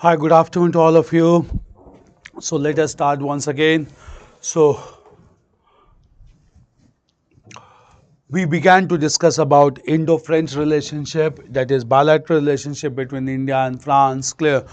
Hi, good afternoon to all of you. So let us start once again. So we began to discuss about Indo-French relationship, that is bilateral relationship between India and France, clear.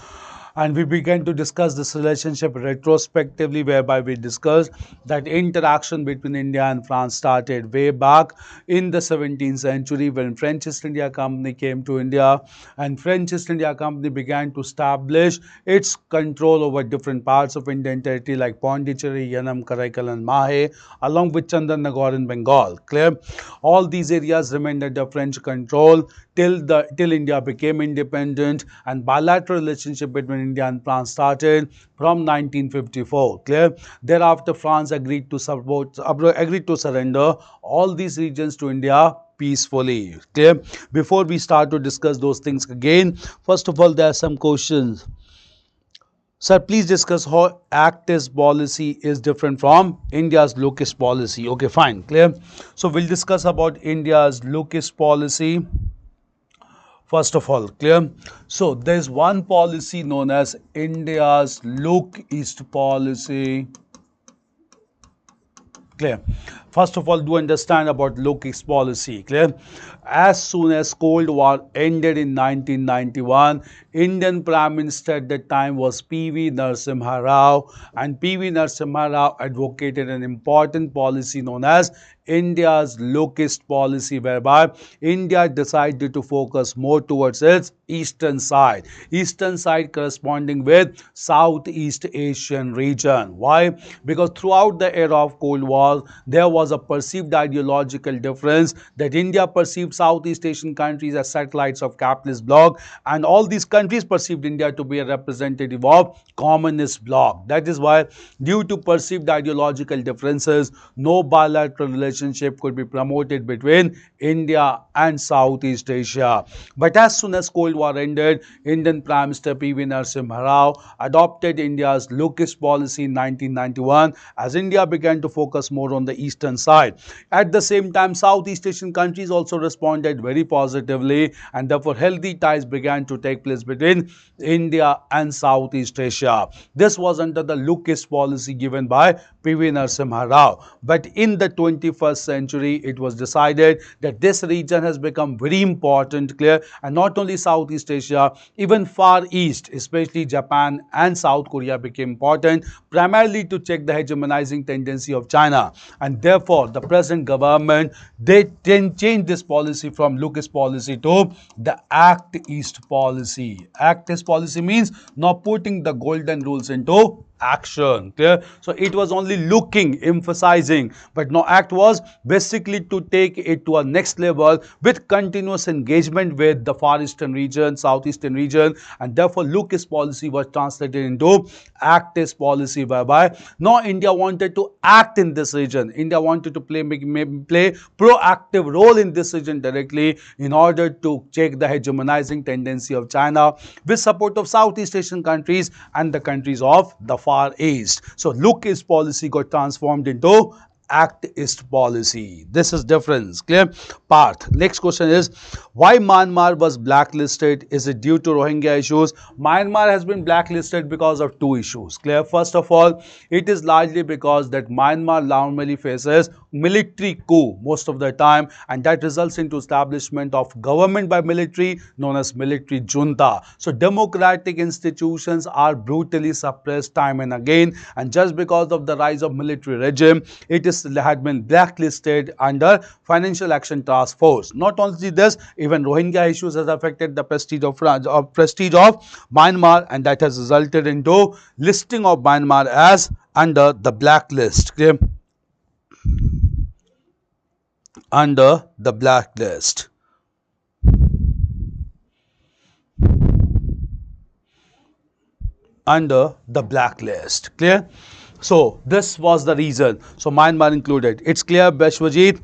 And we began to discuss this relationship retrospectively, whereby we discussed that interaction between India and France started way back in the 17th century when French East India Company came to India, and French East India Company began to establish its control over different parts of Indian territory like Pondicherry, Yanam, Karaikal and Mahe, along with Chandanagar in Bengal. Clear? All these areas remained under French control till India became independent, and bilateral relationship between India and France started from 1954. Clear? Thereafter, France agreed to surrender all these regions to India peacefully. Clear? Before we start to discuss those things again, first of all, there are some questions. Sir, please discuss how Act East policy is different from India's Look East policy. Okay, fine, clear. So we'll discuss about India's Look East policy. First of all, clear. So there's one policy known as India's Look East policy. Clear. First of all, do understand about Look East policy. Clear. As soon as Cold War ended in 1991, Indian Prime Minister at that time was P.V. Narasimha Rao, and P.V. Narasimha Rao advocated an important policy known as India's Look East policy, whereby India decided to focus more towards its eastern side corresponding with Southeast Asian region. Why? Because throughout the era of Cold War, there was a perceived ideological difference that India perceived Southeast Asian countries as satellites of capitalist bloc, and all these countries perceived India to be a representative of communist bloc. That is why, due to perceived ideological differences, no bilateral relationship could be promoted between India and Southeast Asia. But as soon as Cold War ended, Indian Prime Minister P.V. Narasimha Rao adopted India's Look East policy in 1991 as India began to focus more on the eastern side. At the same time, Southeast Asian countries also responded very positively, and therefore healthy ties began to take place between India and Southeast Asia. This was under the Look East policy given by P.V. Narasimha Rao. But in the 21st century, it was decided that this region has become very important, clear, and not only Southeast Asia, even Far East, especially Japan and South Korea became important, primarily to check the hegemonizing tendency of China. And therefore, the present government, they changed this policy from Look East policy to the Act East policy. Act East policy means now putting the golden rules into action. Clear? So it was only looking, emphasizing, but no, act was basically to take it to a next level with continuous engagement with the Far Eastern region, Southeastern region, and therefore Look East policy was translated into Act East policy, whereby now India wanted to act in this region. India wanted to play proactive role in this region directly in order to check the hegemonizing tendency of China with support of Southeast Asian countries and the countries of the Far East. So Look East policy got transformed into Act East policy. This is difference. Clear? Part. Next question is, why Myanmar was blacklisted? Is it due to Rohingya issues? Myanmar has been blacklisted because of two issues. Clear? First of all, it is largely because that Myanmar normally faces military coup most of the time, and that results into establishment of government by military known as military junta. So democratic institutions are brutally suppressed time and again, and just because of the rise of military regime, it had been blacklisted under Financial Action Task Force. Not only this, even Rohingya issues has affected the prestige of Myanmar, and that has resulted into listing of Myanmar as under the blacklist. Okay? Under the blacklist. Under the blacklist. Clear? So this was the reason. So Myanmar included. It's clear, Beshwajit?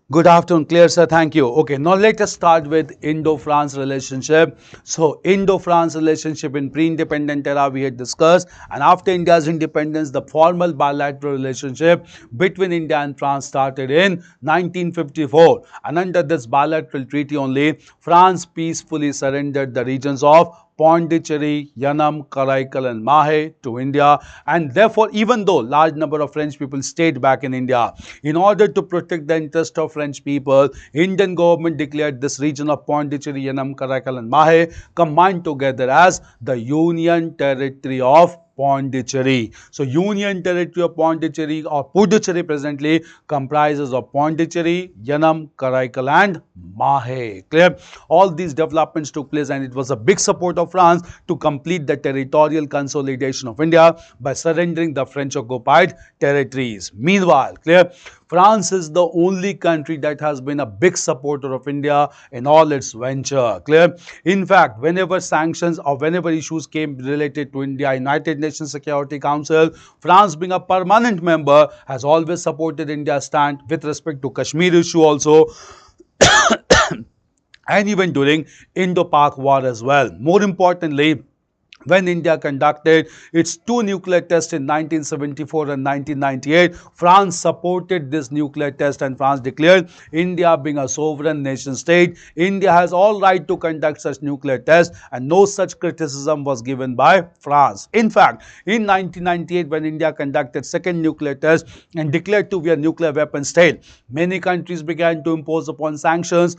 Good afternoon, clear sir, thank you. Okay, now let us start with Indo-France relationship. So Indo-France relationship in pre-independent era we had discussed, and after India's independence, the formal bilateral relationship between India and France started in 1954, and under this bilateral treaty only, France peacefully surrendered the regions of Pondicherry, Yanam, Karaikal and Mahe to India, and therefore even though large number of French people stayed back in India, in order to protect the interest of French people, Indian government declared this region of Pondicherry, Yanam, Karaikal and Mahe combined together as the Union Territory of Pondicherry. So, Union Territory of Pondicherry or Puducherry presently comprises of Pondicherry, Yanam, Karaikal and Mahe. Clear? All these developments took place and it was a big support of France to complete the territorial consolidation of India by surrendering the French occupied territories. Meanwhile, clear? France is the only country that has been a big supporter of India in all its venture. Clear? In fact, whenever sanctions or whenever issues came related to India, United Nations Security Council, France being a permanent member has always supported India's stand with respect to Kashmir issue also and even during Indo-Pak war as well. More importantly, when India conducted its two nuclear tests in 1974 and 1998, France supported this nuclear test and France declared India being a sovereign nation state, India has all right to conduct such nuclear tests and no such criticism was given by France. In fact, in 1998 when India conducted second nuclear test and declared to be a nuclear weapon state, many countries began to impose sanctions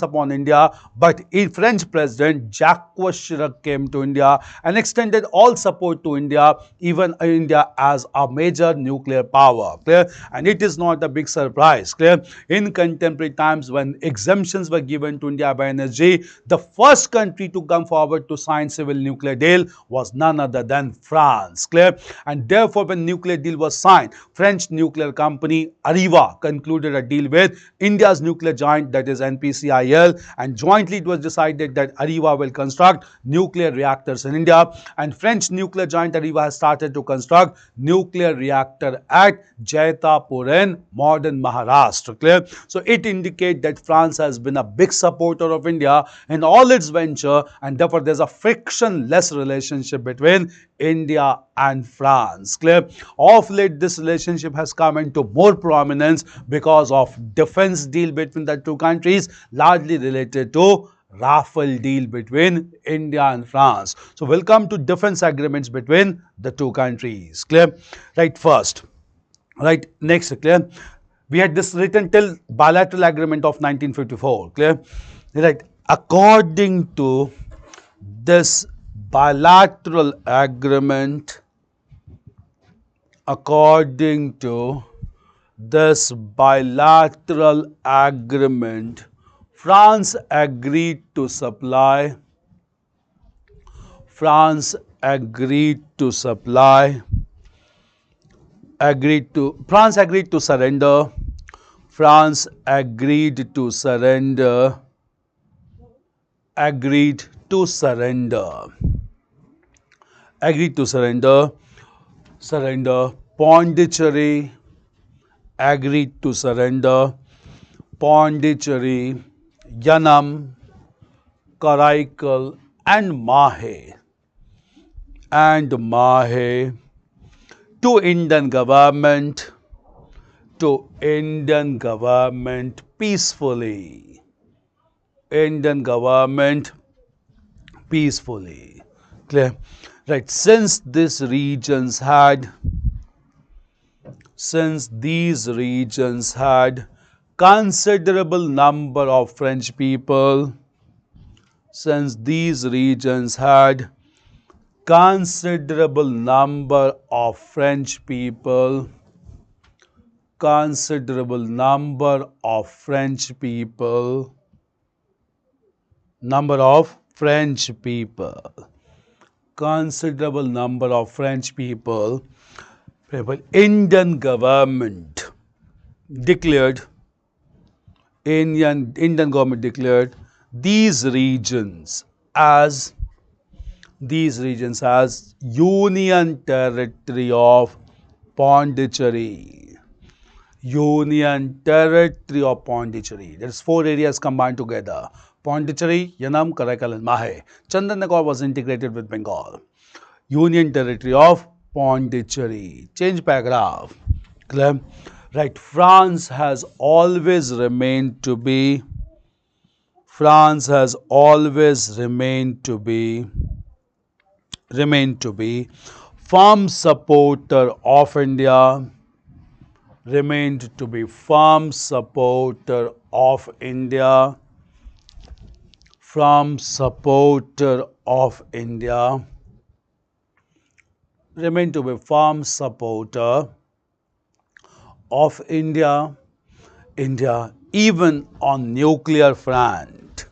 upon India, but French President Jacques Chirac came to India and extended all support to India, even India as a major nuclear power. Clear? And it is not a big surprise. Clear? In contemporary times when exemptions were given to India by NSG, the first country to come forward to sign civil nuclear deal was none other than France. Clear? And therefore when nuclear deal was signed, French nuclear company Areva concluded a deal with India's nuclear giant, that is NPCIL, and jointly it was decided that Areva will construct nuclear reactors in India, and French nuclear giant Areva has started to construct nuclear reactor at Jaitapur in modern Maharashtra. Clear? So it indicates that France has been a big supporter of India in all its venture, and therefore there's a frictionless relationship between India and France. Clear? Of late this relationship has come into more prominence because of defense deal between the two countries, largely related to Rafale deal between India and France. So we'll come to defense agreements between the two countries. Clear? Right, first. Right, next, clear? We had this written till bilateral agreement of 1954. Clear? Right, according to this bilateral agreement, France agreed to surrender Pondicherry, Yanam, Karaikal and Mahe to Indian government peacefully. Clear? Right, since these regions had considerable number of French people, Indian government declared these regions as Union Territory of Pondicherry. There's four areas combined together: Pondicherry, Yanam, Karaikal and Mahe. Chandanagar was integrated with Bengal. Union Territory of Pondicherry. Change paragraph. Clear? Right. France has always remained to be France has always remained to be firm supporter of India, remained to be firm supporter of India, firm supporter of India, remained to be firm supporter of India, even on nuclear front,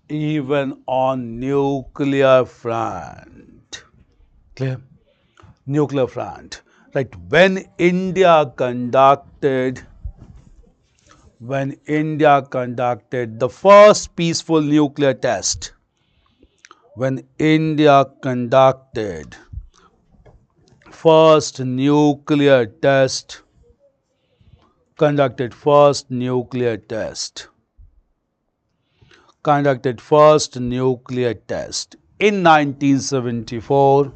even on nuclear front. Clear? Nuclear front. Right. When India conducted the first peaceful nuclear test, when India conducted first nuclear test, conducted first nuclear test in 1974,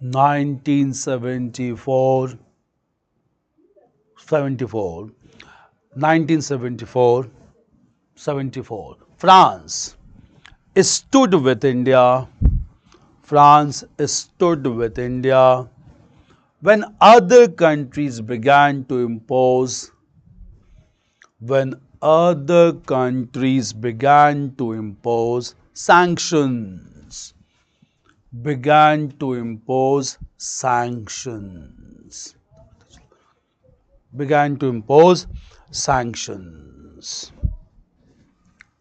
1974, France stood with India. France stood with India when other countries began to impose sanctions, began to impose sanctions, began to impose sanctions,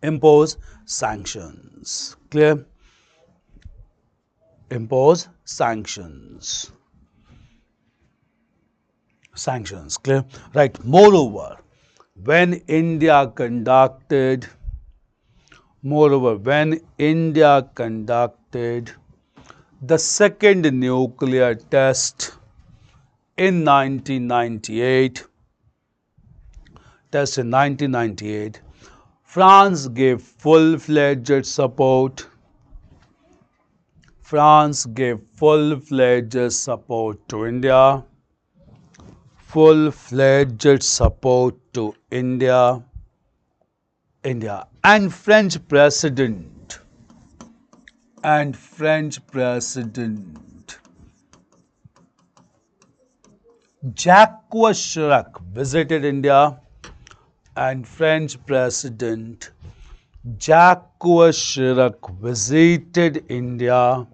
impose sanctions. Clear? Impose sanctions. Sanctions. Clear? Right. Moreover, when India conducted the second nuclear test in 1998, France gave full-fledged support. France gave full-fledged support to India. Full-fledged support to India. And French President Jacques Chirac visited India, and French President Jacques Chirac visited India,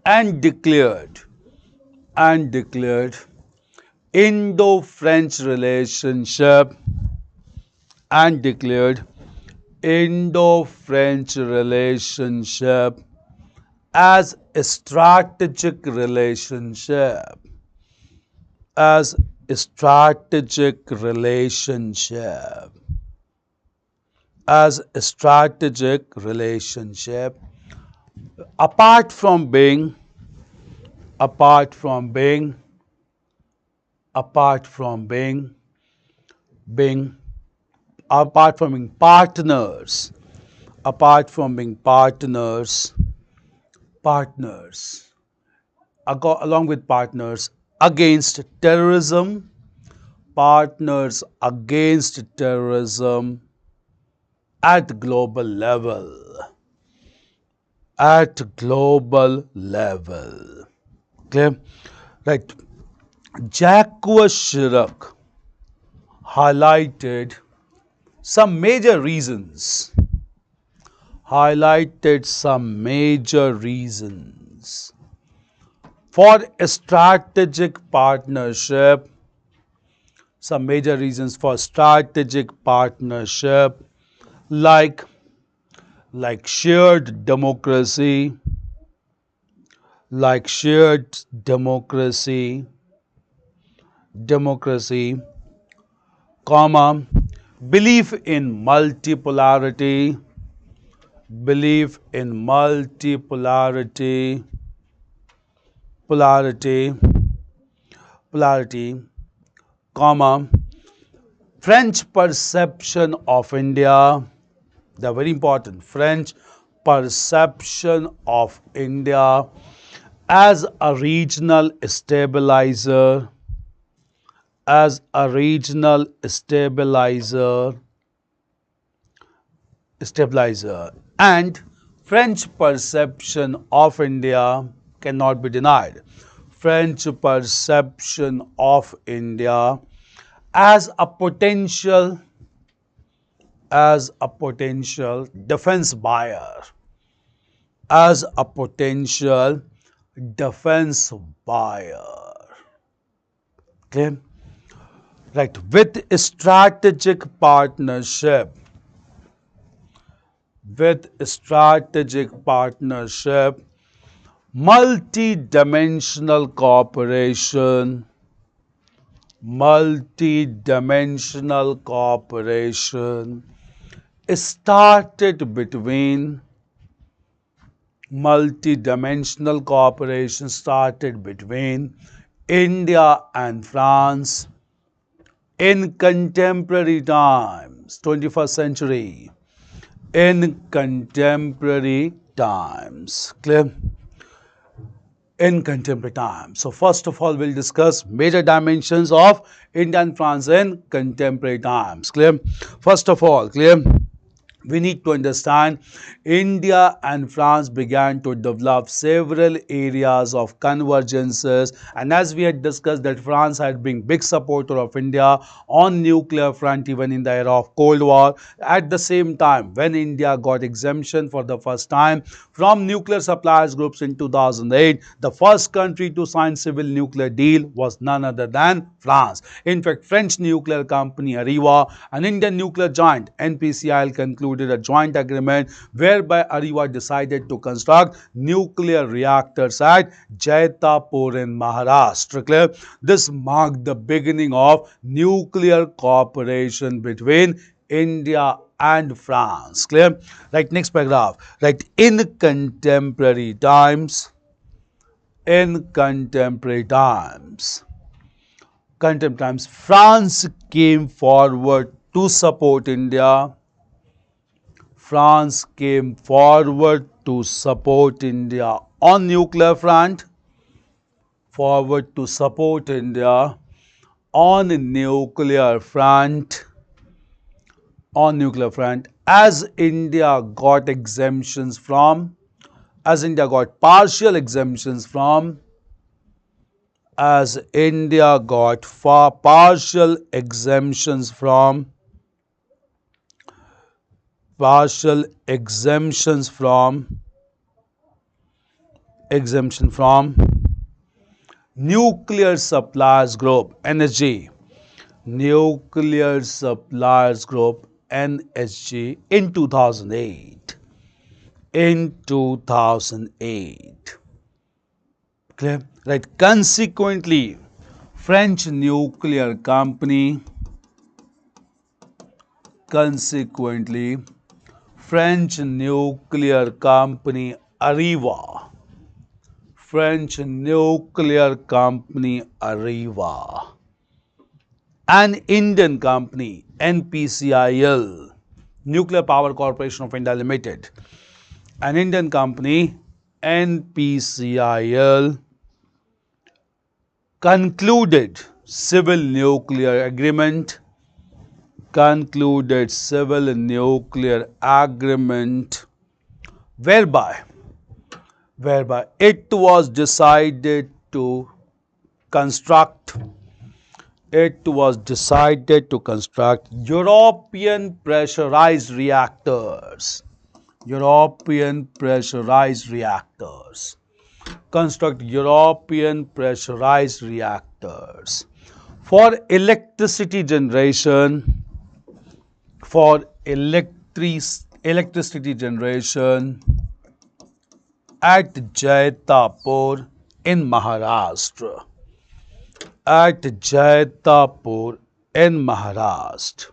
and declared Indo-French relationship, as a strategic relationship, apart from being partners, along with partners against terrorism, at global level. Clear? Right. Jacques Chirac highlighted some major reasons for a strategic partnership, like shared democracy, belief in multipolarity, French perception of India, the very important French perception of India as a regional stabilizer, as a regional stabilizer, and French perception of India cannot be denied. French perception of India as a potential defense buyer, as a potential defense buyer. Okay, right. With strategic partnership, multi-dimensional cooperation started between India and France in contemporary times, 21st century, in contemporary times. Clear? In contemporary times. So first of all, we'll discuss major dimensions of India and France in contemporary times. Clear? First of all, clear? We need to understand India and France began to develop several areas of convergences, and as we had discussed that France had been big supporter of India on nuclear front even in the era of Cold War. At the same time, when India got exemption for the first time from nuclear suppliers groups in 2008, the first country to sign civil nuclear deal was none other than France. In fact, French nuclear company Areva and Indian nuclear giant NPCIL concluded a joint agreement whereby Areva decided to construct nuclear reactors at Jaitapur in Maharashtra. Clear? This marked the beginning of nuclear cooperation between India and France. Clear? Right, next paragraph. Right, in contemporary times, France came forward to support India. France came forward to support India on nuclear front, as India got partial exemptions from partial exemptions from Nuclear Suppliers Group (NSG), in 2008. Clear? Right. Consequently, French nuclear company Areva, an Indian company NPCIL, Nuclear Power Corporation of India Limited, an Indian company NPCIL, concluded civil nuclear agreement whereby it was decided to construct European pressurized reactors. For electricity generation at Jaitapur in Maharashtra. Jaitapur in Maharashtra.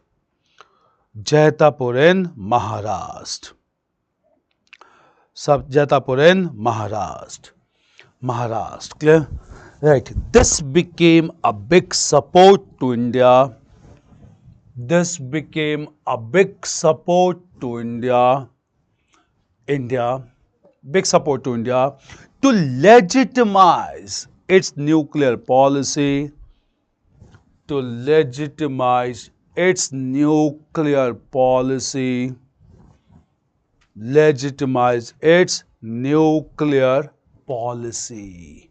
Clear? Right. This became a big support to India. To legitimize its nuclear policy, to legitimize its nuclear policy, legitimize its nuclear policy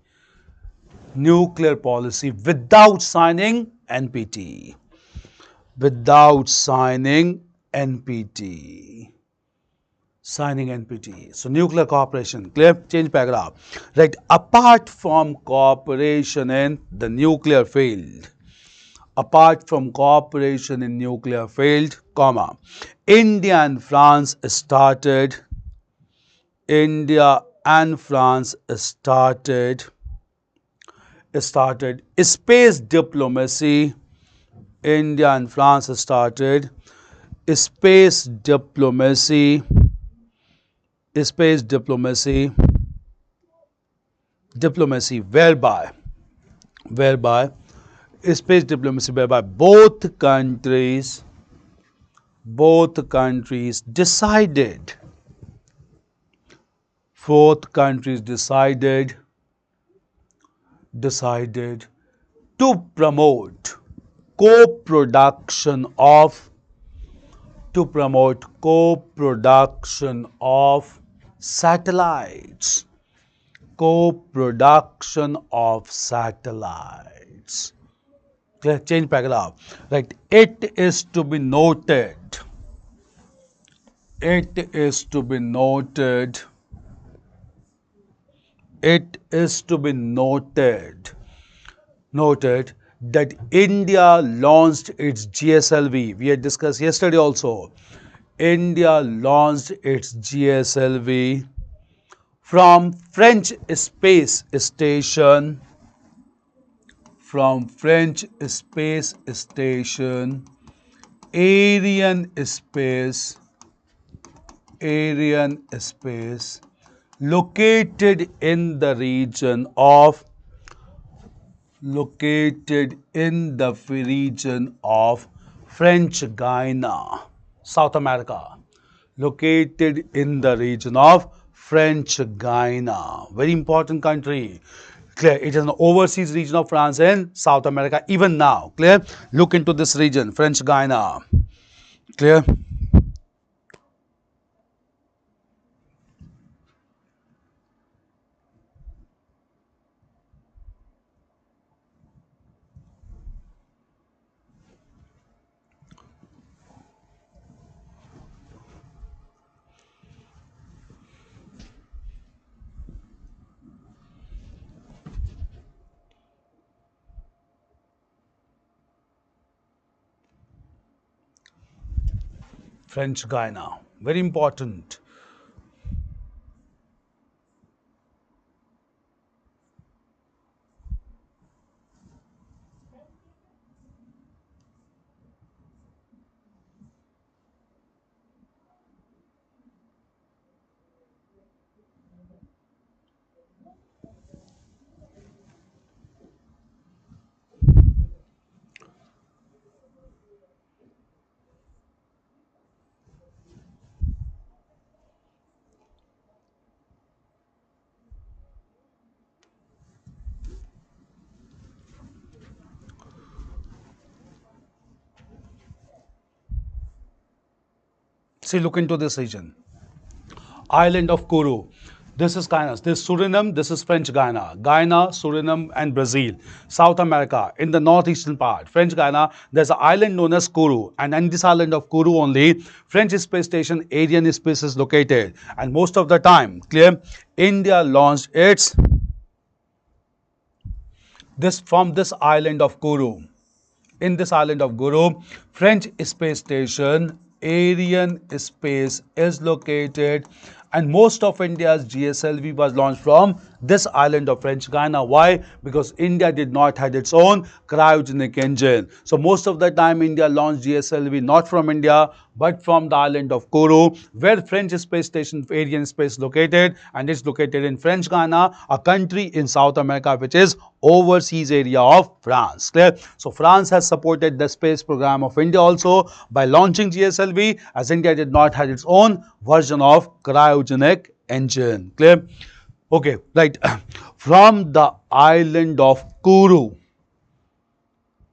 without signing NPT, without signing NPT. Signing NPT. So nuclear cooperation, clear? Change paragraph. Right. Apart from cooperation in the nuclear field, apart from cooperation in nuclear field, comma, India and France started space diplomacy. India and France started space diplomacy, whereby space diplomacy whereby both countries decided to promote co-production of satellites, change paragraph. Right. It is to be noted that India launched its GSLV. We had discussed yesterday also. India launched its GSLV from French space station, Ariane space, located in the region of French Guiana, South America. Located in the region of French Guiana. Very important country. Clear? It is an overseas region of France and South America even now. Clear? Look into this region, French Guiana. Clear? French Guiana. Very important. See, look into this region. Island of Kourou. This is Guyana. This is Suriname. This is French Guiana. Guyana, Suriname, and Brazil. South America, in the northeastern part. French Guiana, there's an island known as Kourou. And in this island of Kourou only, French space station Ariane space is located. And most of the time, clear, India launched its from this island of Kourou. In this island of Kourou, French space station Ariane space is located, and most of India's GSLV was launched from this island of French Guiana. Why? Because India did not have its own cryogenic engine. So most of the time India launched GSLV not from India but from the island of Kourou, where French space station Ariane space is located, and it's located in French Guiana, a country in South America which is overseas area of France. Clear? So France has supported the space program of India also by launching GSLV, as India did not have its own version of cryogenic engine. Clear? Okay, right. From the island of Kourou,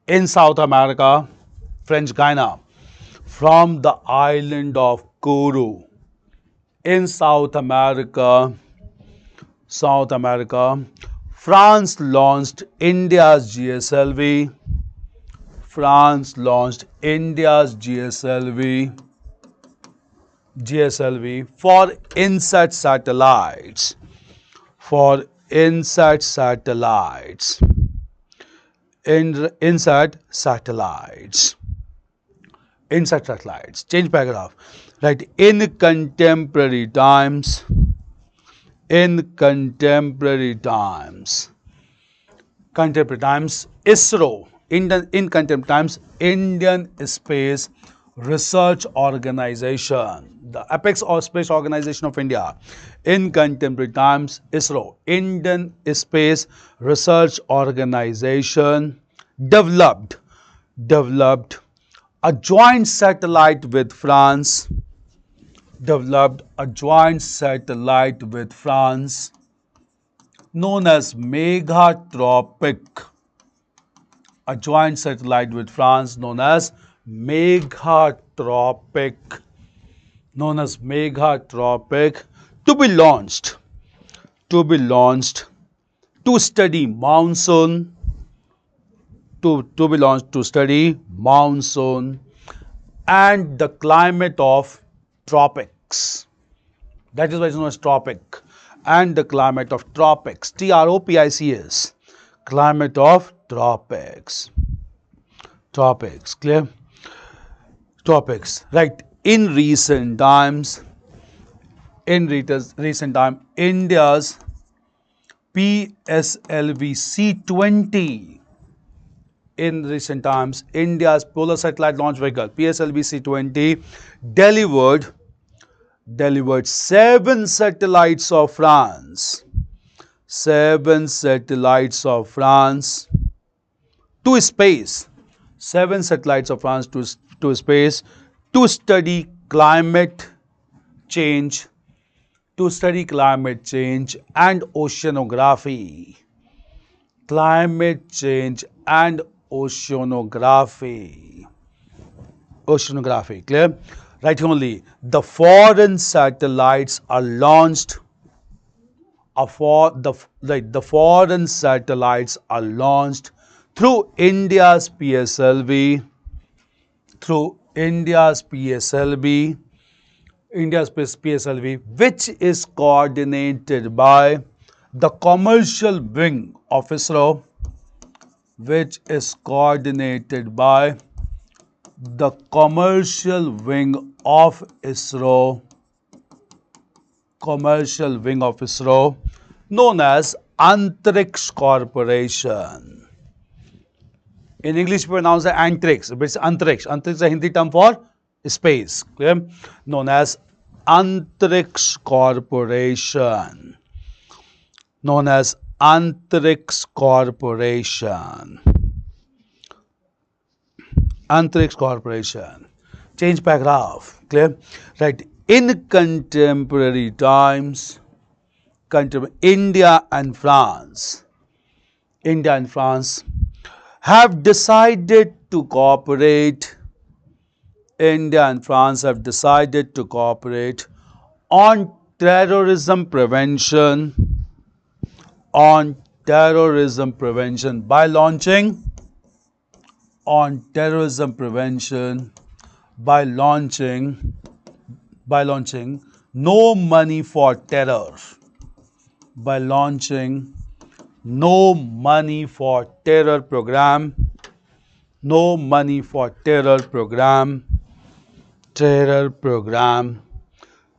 In South America, French Guiana, from the island of Kourou. In South America, France launched India's GSLV. France launched India's GSLV for INSAT satellites. For INSAT satellites. INSAT satellites. INSAT satellites. Change paragraph. Right. In contemporary times, ISRO, in contemporary times, Indian Space Research Organization, the apex of space organization of India. In contemporary times, ISRO, Indian Space Research Organization, developed a joint satellite with France, known as Meghatropic. A joint satellite with France known as Meghatropic. To be launched to study monsoon. To be launched to study monsoon and the climate of tropics. That is why it is known as tropic. And the climate of tropics. TROPICS. Climate of tropics. Clear? Tropics. Right. In recent time, India's PSLV C-20. In recent times, India's Polar Satellite Launch Vehicle, PSLV C-20, delivered 7 satellites of France. 7 satellites of France to space. 7 satellites of France to space to study climate change. And oceanography. Climate change and oceanography. Clear? Right only. The foreign satellites are launched. The foreign satellites are launched through India's PSLV. Which is coordinated by the commercial wing of ISRO. Known as Antriksh Corporation. In English, we pronounce it Antriksh, but it's Antriksh. Antriksh is a Hindi term for space. Clear? Known as Antriksh Corporation. Antriksh Corporation. Change paragraph. Clear? Right. In contemporary times, India and France have decided to cooperate. On terrorism prevention. By launching No Money for Terror. By launching No Money for Terror program.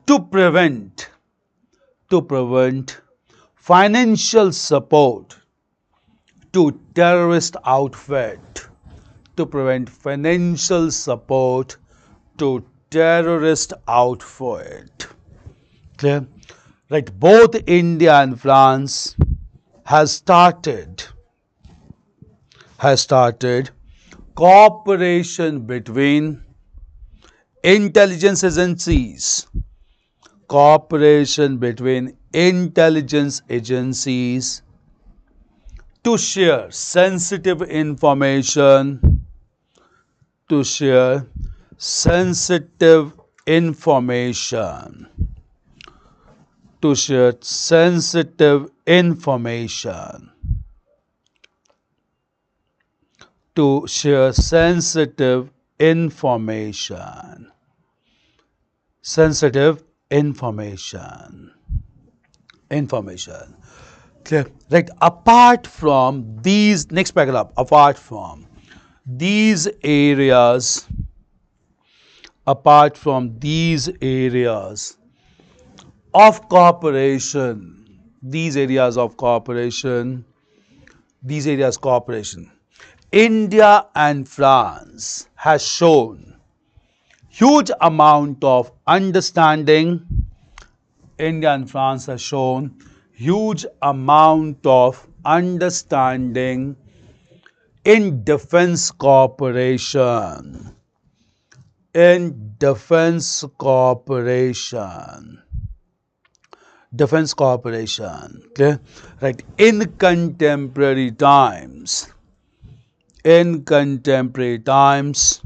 To prevent financial support to terrorist outfit. Clear? Right. Both India and France has started cooperation between intelligence agencies. to share sensitive information, to share sensitive information, to share sensitive information, to share sensitive information, sensitive information, information. Clear? Right. Apart from these, next paragraph, apart from these areas, apart from these areas of cooperation, these areas of cooperation, these areas cooperation, India and France has shown huge amount of understanding. India and France has shown huge amount of understanding in defense cooperation, in defense cooperation, defense cooperation. Clear? Right. In contemporary times, in contemporary times,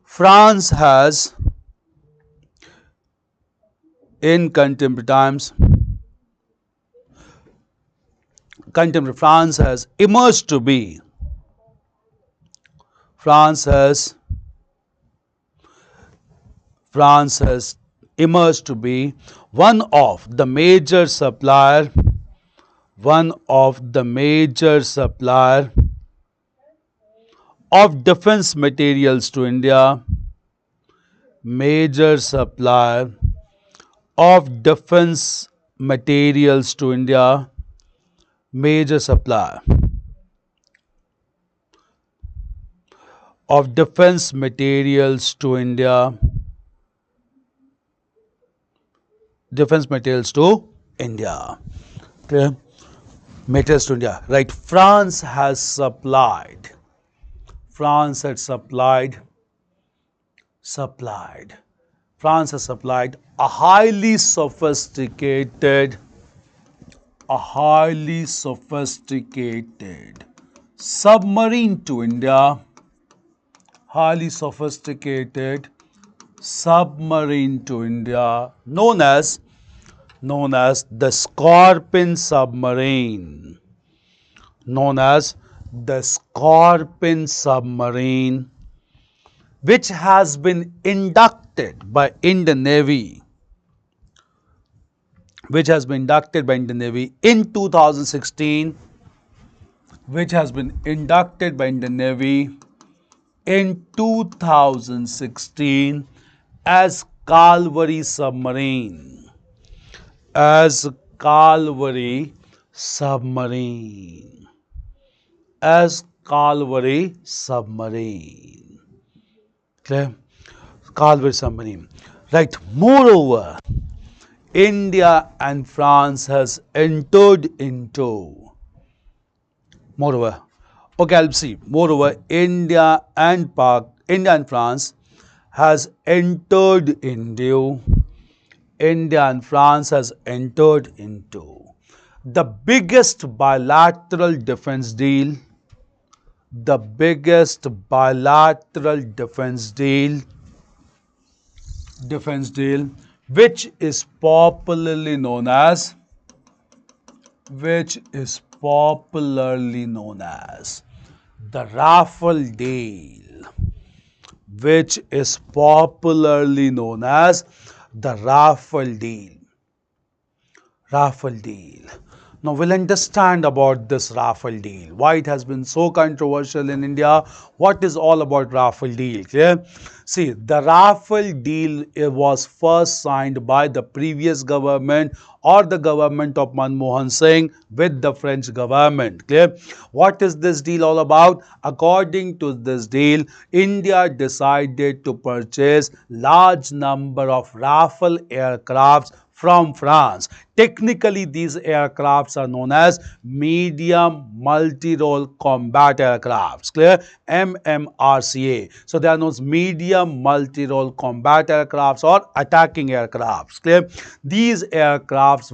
France has, in contemporary times, contemporary France has emerged to be, France has emerged to be one of the major supplier, one of the major supplier of defense materials to India, major supplier of defense materials to India, major supplier of defense materials to India, defense materials to India. Okay. Materials to India. Right. France has supplied, France has supplied, France has supplied a highly sophisticated submarine to India, highly sophisticated submarine to India, known as the Scorpene submarine, known as the Scorpene submarine, which has been inducted by Indian Navy, which has been inducted by Indian Navy in 2016, which has been inducted by Indian Navy in 2016 as Calvary submarine, as Calvary submarine, as Calvary submarine. Okay? Calvary submarine. Right. Moreover, India and France has entered into, moreover, okay, I'll see. Moreover, India and France has entered into, India and France has entered into the biggest bilateral defense deal, the biggest bilateral defense deal, which is popularly known as, the Rafale deal, which is popularly known as the Rafale deal. Rafale deal. Now we'll understand about this Rafale deal, why it has been so controversial in India, what is all about Rafale deal. Clear? See, the Rafale deal was first signed by the previous government or the government of Manmohan Singh with the French government. Clear? What is this deal all about? According to this deal, India decided to purchase large number of Rafale aircrafts from France, Technically, these aircrafts are known as medium multi-role combat aircrafts. Clear? MMRCA. So they are known as medium multi-role combat aircrafts or attacking aircrafts. Clear? These aircrafts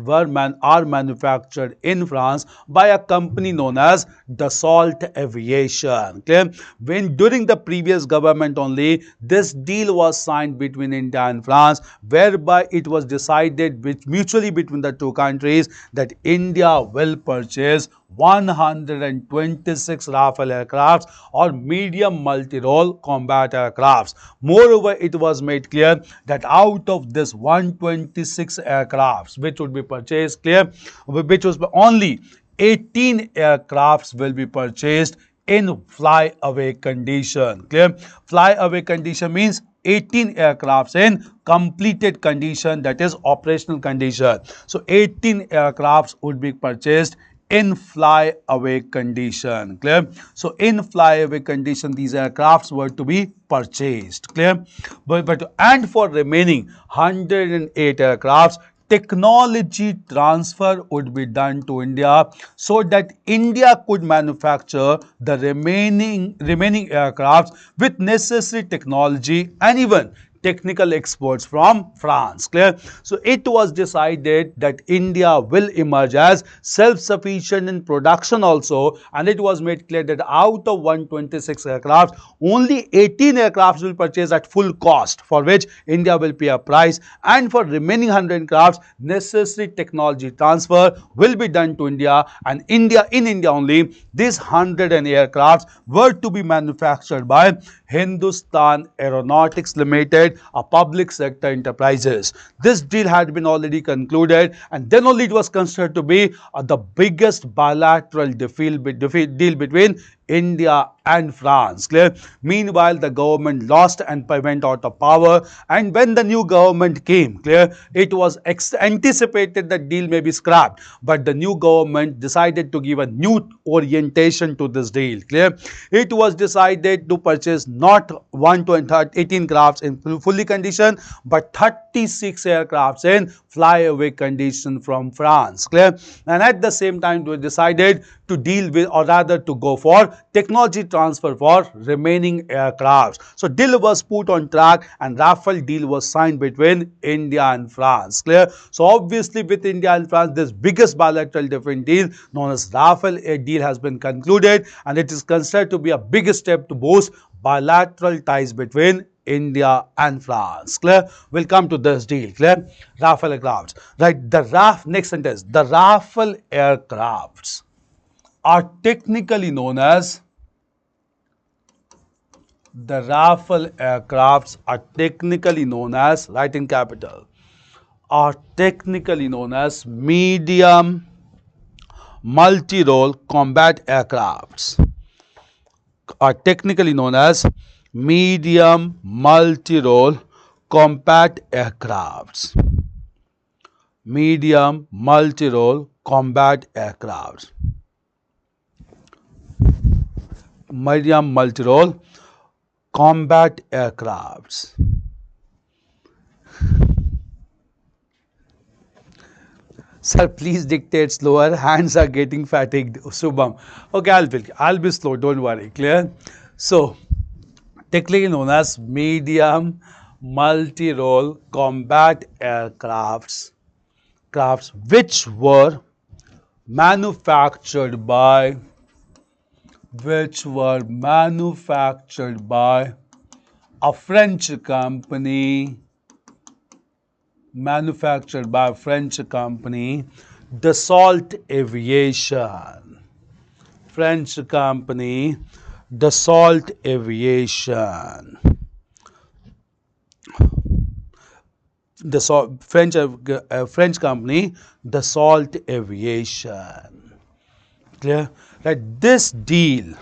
are manufactured in France by a company known as Dassault Aviation. Clear? When during the previous government only, this deal was signed between India and France, whereby it was decided mutually between the two countries that India will purchase 126 Rafale aircrafts or medium multi-role combat aircrafts. Moreover, it was made clear that out of this 126 aircrafts which would be purchased, which was only 18 aircrafts will be purchased in fly-away condition. Clear? Fly-away condition means 18 aircrafts in completed condition, that is operational condition. So 18 aircrafts would be purchased in fly-away condition. Clear? So in fly-away condition, these aircrafts were to be purchased. Clear? And for remaining 108 aircrafts, technology transfer would be done to India so that India could manufacture the remaining aircrafts with necessary technology and even technical experts from France. Clear? So it was decided that India will emerge as self-sufficient in production also, and it was made clear that out of 126 aircraft, only 18 aircrafts will purchase at full cost, for which India will pay a price, and for remaining 100 aircrafts, necessary technology transfer will be done to India, and in India only, these 100 aircrafts were to be manufactured by Hindustan Aeronautics Limited, a public sector enterprises. This deal had been already concluded, and then only it was considered to be the biggest bilateral deal between India and France. Clear? Meanwhile, the government lost and went out of power, and when the new government came, clear, it was anticipated that deal may be scrapped, but the new government decided to give a new orientation to this deal. Clear? It was decided to purchase not 18 crafts in fully condition, but 36 aircrafts in flyaway condition from France. Clear? And at the same time, we decided to deal with, or rather to go for technology transfer for remaining aircrafts. So deal was put on track, and Rafale deal was signed between India and France. Clear? So obviously with India and France, this biggest bilateral defense deal known as Rafale deal has been concluded, and it is considered to be a big step to boost bilateral ties between India and France. Clear? We'll come to this deal. Clear? Rafale aircrafts. Right? Next sentence. The Rafale aircrafts are technically known as write in capital, are technically known as medium multi-role combat aircrafts. Are technically known as medium multi-role combat aircrafts. Medium multi-role combat aircrafts. Medium multi-role combat aircrafts. Sir, please dictate slower. Hands are getting fatigued. Subham. Okay, I'll be slow. Don't worry. Clear? So, technically known as medium multi-role combat aircrafts, which were manufactured by a French company, Dassault Aviation. French company, Dassault Aviation. French company, Dassault Aviation. Clear? Right? This deal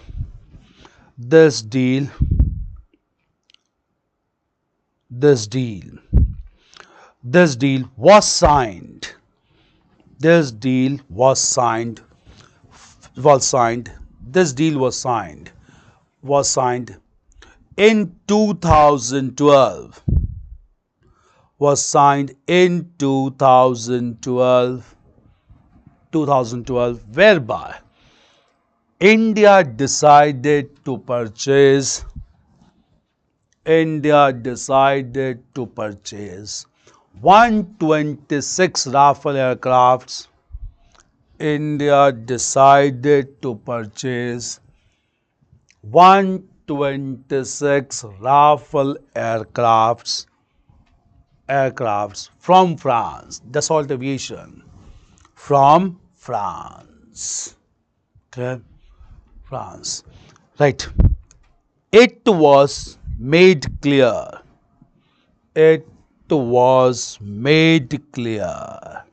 was signed. This deal was signed in 2012 was signed in 2012, whereby India decided to purchase India decided to purchase 126 Rafale aircrafts. India decided to purchase 126 Rafale aircrafts from France, Dassault Aviation from France. Okay, France. Right. It was made clear. It was made clear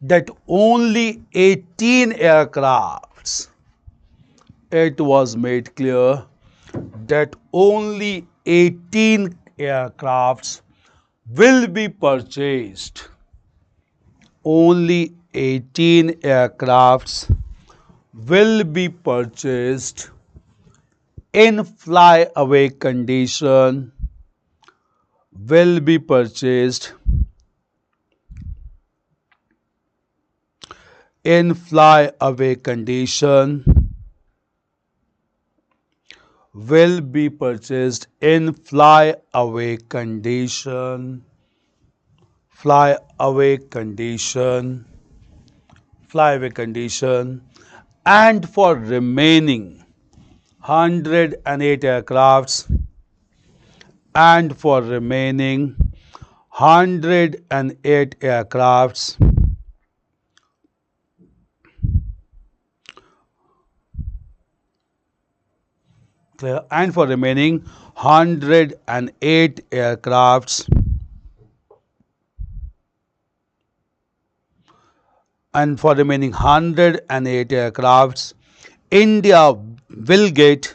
that only 18 aircrafts. It was made clear that only 18 aircrafts will be purchased. Only 18 aircrafts will be purchased in flyaway condition. Will be purchased in flyaway condition. Will be purchased in flyaway condition. Flyaway condition. Flyaway condition. And for remaining 108 aircrafts, and for remaining 108 aircrafts, clear, and for remaining 108 aircrafts, and for remaining 108 aircrafts, India will get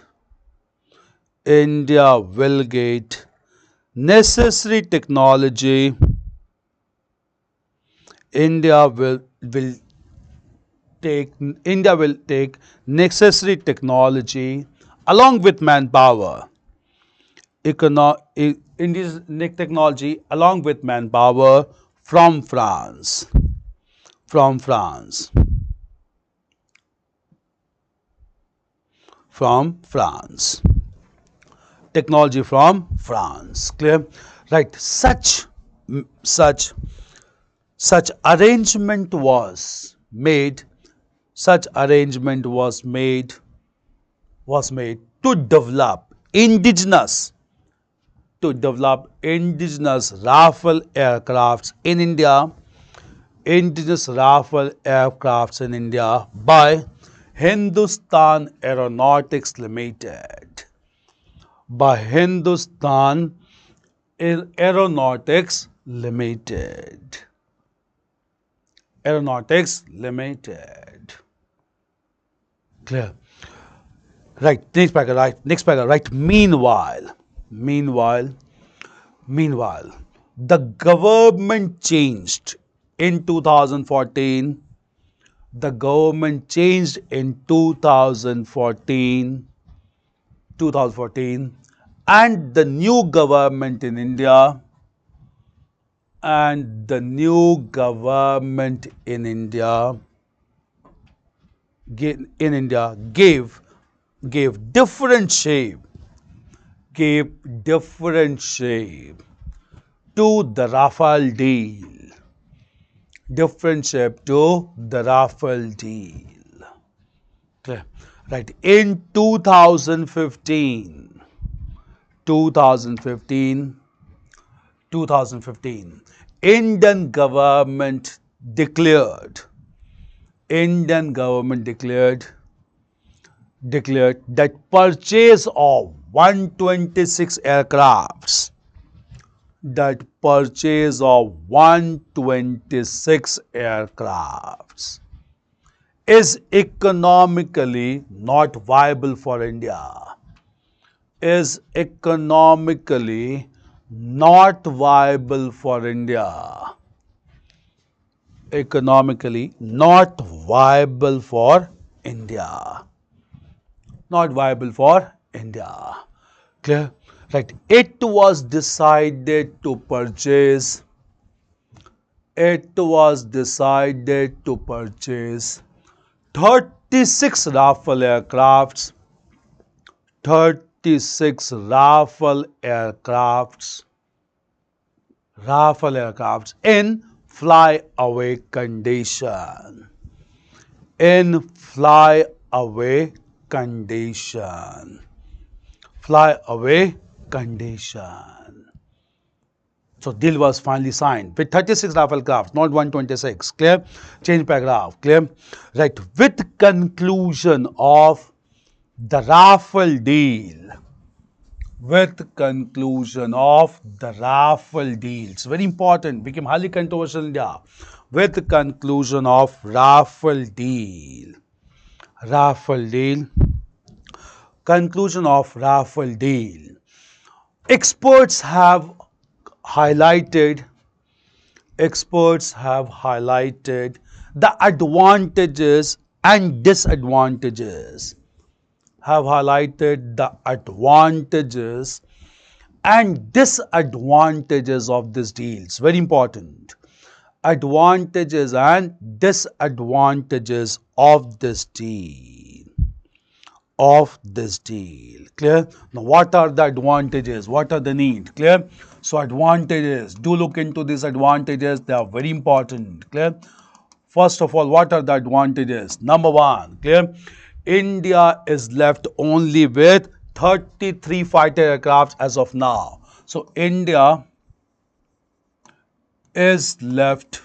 necessary technology. India will take necessary technology along with manpower. India's technology along with manpower from France. From France. From France. Technology from France. Clear? Right. Such arrangement was made. Such arrangement was made to develop indigenous Rafale aircrafts in India. Indigenous Rafale aircrafts in India by Hindustan Aeronautics Limited. By Hindustan Aeronautics Limited. Aeronautics Limited. Clear? Right. Next paragraph. Right. Meanwhile, the government changed in 2014. The government changed in 2014, and the new government in India gave different shape to the Rafale deal. Different shape to the Rafale deal. Clear? Right. In 2015, Indian government declared that purchase of 126 aircrafts, is economically not viable for India. Is economically not viable for India. Economically not viable for India. Not viable for India. Clear? Right. It was decided to purchase 36 Rafale aircrafts, 36 Rafale aircrafts in flyaway condition. In flyaway condition. Flyaway condition. So deal was finally signed with 36 Rafale crafts, not 126. Clear? Change paragraph. Clear? Right. With conclusion of the Rafale deal. With conclusion of the Rafale deal. It's very important. Became highly controversial in India. With conclusion of Rafale deal. Rafale deal. Conclusion of Rafale deal. Experts have highlighted the advantages and disadvantages. Have highlighted the advantages and disadvantages of this deal. It's very important. Advantages and disadvantages of this deal. Clear? Now, what are the advantages? What are the need? Clear? So, advantages. Do look into these advantages. They are very important. Clear? First of all, what are the advantages? Number one, clear? India is left only with 33 fighter aircrafts as of now. So, India is left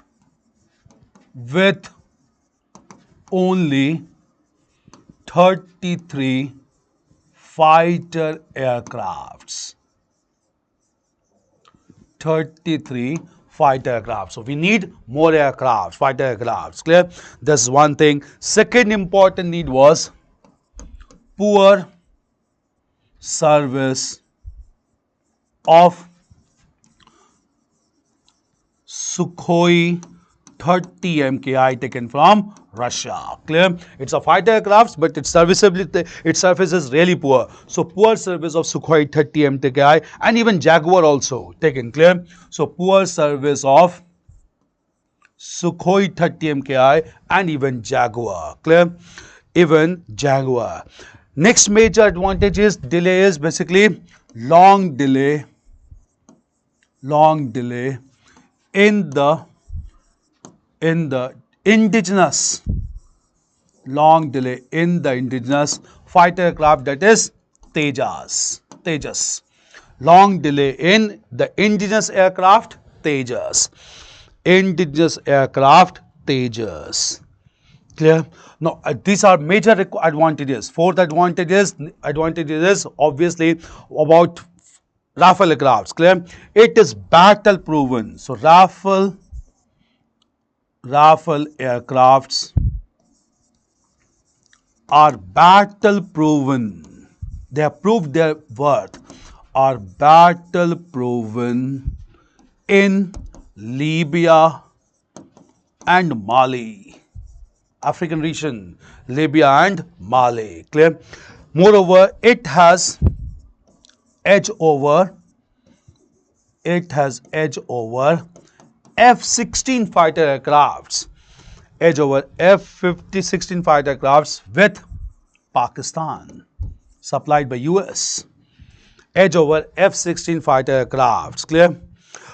with only 33 fighter aircrafts. 33 fighter aircraft. So we need more aircraft, fighter aircrafts. Clear? That's one thing. Second important need was poor service of Sukhoi 30 MKI taken from Russia. Clear? It's a fighter aircraft, but its serviceability, its service is really poor. So poor service of Sukhoi 30 MKI and even Jaguar also taken. Clear? So poor service of Sukhoi 30 MKI and even Jaguar. Clear? Even Jaguar. Next major advantage is delay is basically long delay in the indigenous fighter aircraft, that is Tejas. Long delay in the indigenous aircraft Tejas. Clear? Now, these are major advantages. Fourth advantages obviously about Rafale aircrafts. Clear? It is battle proven. So Rafale aircrafts are battle proven. They have proved their worth. Are battle proven in Libya and Mali. African region, Libya and Mali. Clear? Moreover, it has edge over F-16 fighter aircrafts, F-16 fighter aircrafts with Pakistan, supplied by US. Edge over F-16 fighter aircrafts. Clear?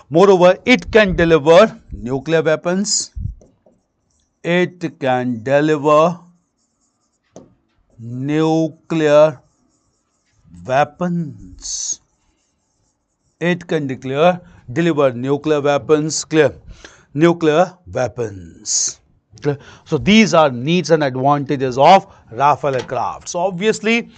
Moreover, it can deliver nuclear weapons. It can deliver nuclear weapons. It can deliver nuclear weapons. Clear? Nuclear weapons. Clear? So these are needs and advantages of Rafale aircraft. So obviously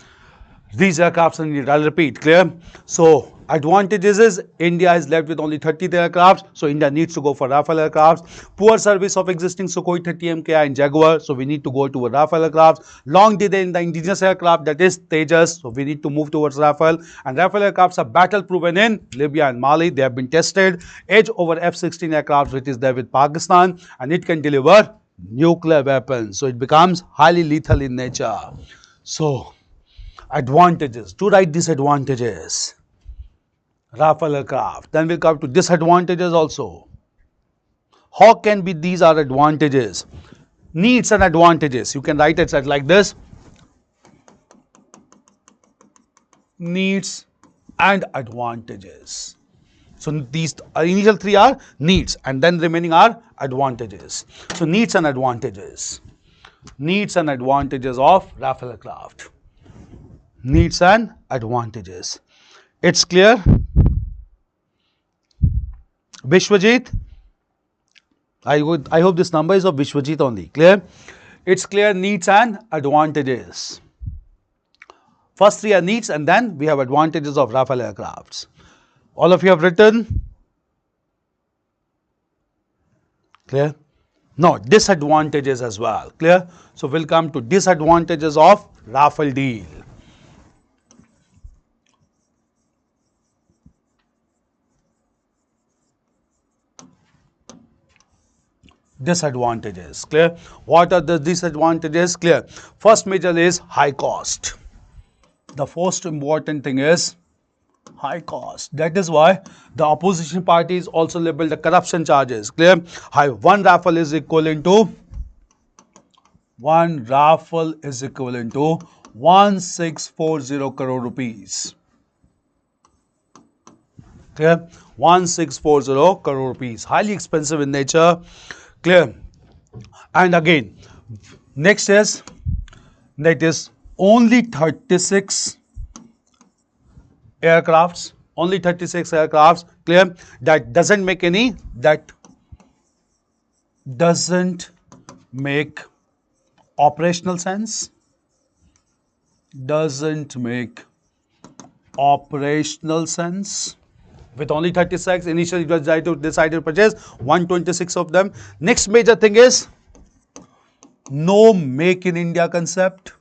these aircrafts are needed. I'll repeat. Clear? So advantages is India is left with only 30 aircrafts, so India needs to go for Rafale aircrafts. Poor service of existing Sukhoi 30 MKI and Jaguar, so we need to go to a Rafale aircraft. Long delay in the indigenous aircraft, that is Tejas, so we need to move towards Rafale. And Rafale aircrafts are battle proven in Libya and Mali. They have been tested. Edge over F-16 aircraft, which is there with Pakistan, and it can deliver nuclear weapons, so it becomes highly lethal in nature. So advantages, to write disadvantages. Rafale aircraft. Then we'll come to disadvantages also. How can be these are advantages? Needs and advantages. You can write it like this. Needs and advantages. So these initial three are needs and then remaining are advantages. So needs and advantages. Needs and advantages of Rafale aircraft. Needs and advantages. It's clear? Vishwajit? I hope this number is of Vishwajit only. Clear? It's clear, needs and advantages. First three are needs and then we have advantages of Rafale aircrafts. All of you have written? Clear? No, disadvantages as well. Clear? So we'll come to disadvantages of Rafale deal. Disadvantages. Clear? What are the disadvantages? Clear? First major is high cost. The first important thing is high cost. That is why the opposition parties also labeled the corruption charges. Clear? One Rafale is equivalent to 1640 crore rupees. Clear? 1640 crore rupees. Highly expensive in nature. Clear? And again, next is that is only 36 aircrafts. Only 36 aircrafts. Clear? That doesn't make operational sense. Doesn't make operational sense. With only 36, initially it was decided to purchase 126 of them. Next major thing is no make in India concept.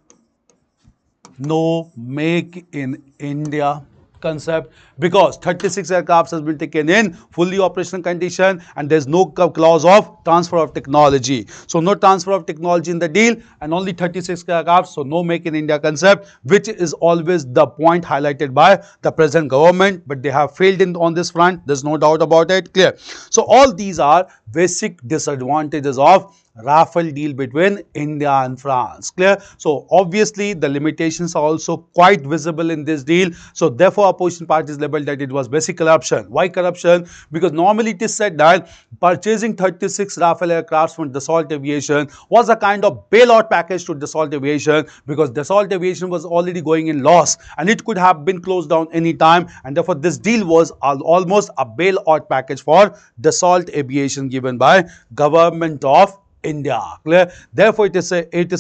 No make in India concept, because 36 aircrafts has been taken in fully operational condition and there's no clause of transfer of technology. So no transfer of technology in the deal and only 36 aircrafts, so no make in India concept, which is always the point highlighted by the present government, but they have failed on this front. There's no doubt about it. Clear? So all these are basic disadvantages of Rafale deal between India and France. Clear? So obviously the limitations are also quite visible in this deal. So therefore opposition parties labeled that it was basic corruption. Why corruption? Because normally it is said that purchasing 36 Rafale aircrafts from Dassault Aviation was a kind of bailout package to Dassault Aviation, because Dassault Aviation was already going in loss and it could have been closed down anytime, and therefore this deal was almost a bailout package for Dassault Aviation given by government of India. Clear? Therefore it is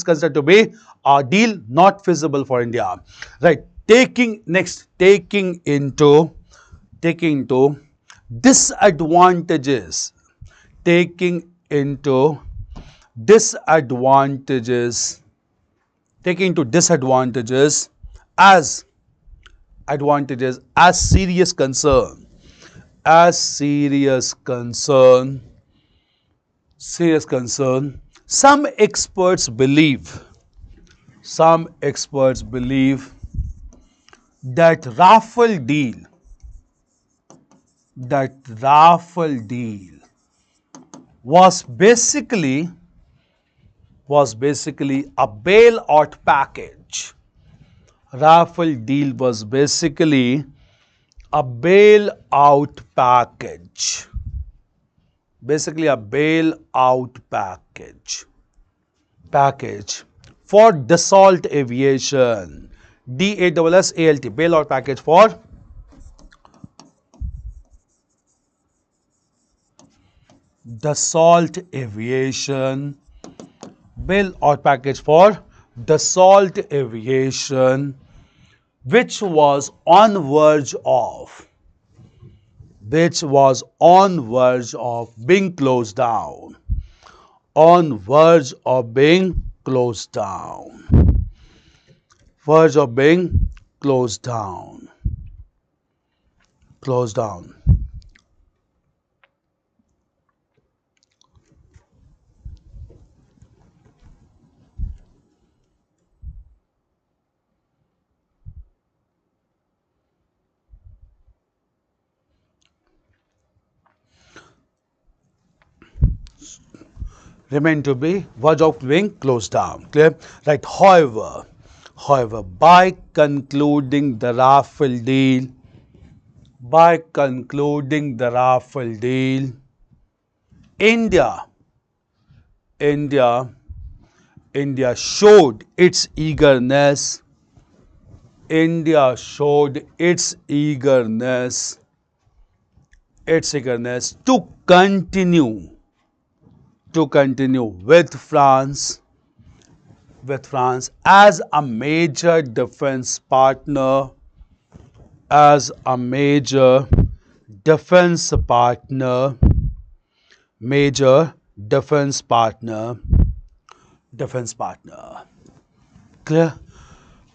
considered to be a deal not feasible for India. Right? Taking into disadvantages. Taking into disadvantages as advantages as serious concern. Some experts believe that Rafale deal was basically a bailout package. Rafale deal was basically a bailout package. Basically a bailout package for Dassault Aviation. DASSALT, bailout package for Dassault Aviation. Bailout package for Dassault Aviation, which was on verge of being closed down. Verge of being closed down. remain to be verge of being closed down. Clear? Right. However, by concluding the Rafale deal, India, India, India showed its eagerness. India showed its eagerness to continue with France as a major defense partner, as a major defense partner, major defense partner. Clear?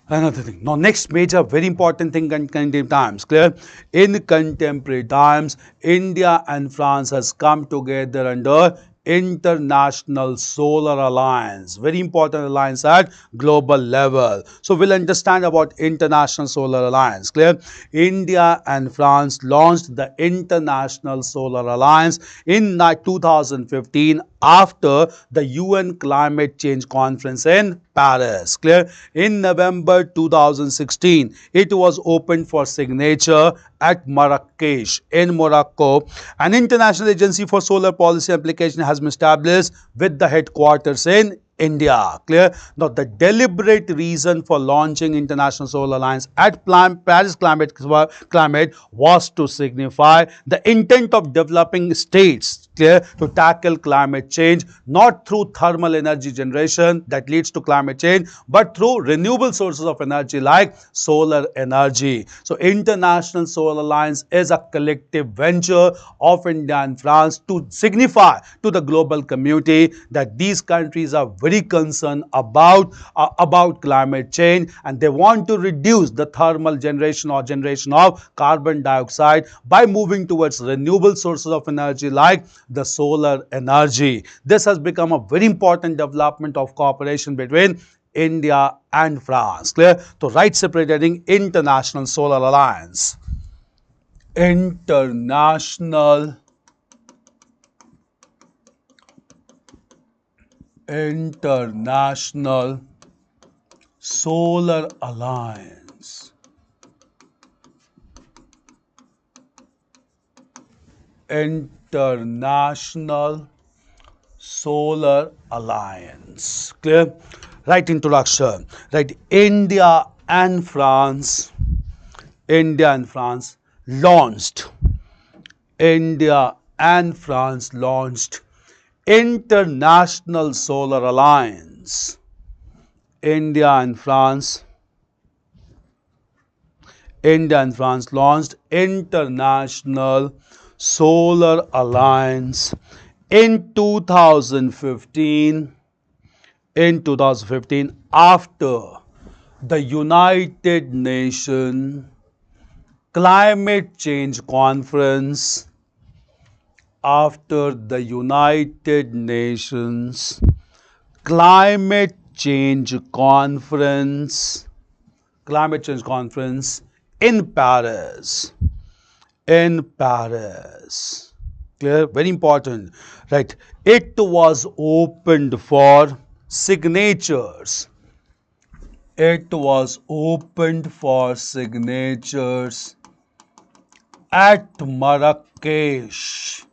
Another thing. Now, next major, very important thing in contemporary times. Clear? In contemporary times, India and France has come together under International Solar Alliance. Very important alliance at global level. So, we'll understand about International Solar Alliance. Clear? India and France launched the International Solar Alliance in 2015 after the UN Climate Change Conference in Paris. Clear? In November 2016, it was opened for signature at Marrakesh in Morocco. An international agency for solar policy application has been established with the headquarters in India. Clear? Now, the deliberate reason for launching International Solar Alliance at Paris Climate was to signify the intent of developing states, clear, to tackle climate change, not through thermal energy generation that leads to climate change, but through renewable sources of energy like solar energy. So, International Solar Alliance is a collective venture of India and France to signify to the global community that these countries are very concerned about climate change, and they want to reduce the thermal generation or generation of carbon dioxide by moving towards renewable sources of energy like the solar energy. This has become a very important development of cooperation between India and France. Clear? So, right separating International Solar Alliance. International Solar Alliance. International Solar Alliance. Clear? Right, introduction. Right, India and France launched International Solar Alliance. India and France launched International Solar Alliance in 2015 after the United Nations Climate Change Conference, after the United Nations Climate Change Conference in Paris. Clear? Very important. Right. It was opened for signatures. It was opened for signatures at Marrakesh.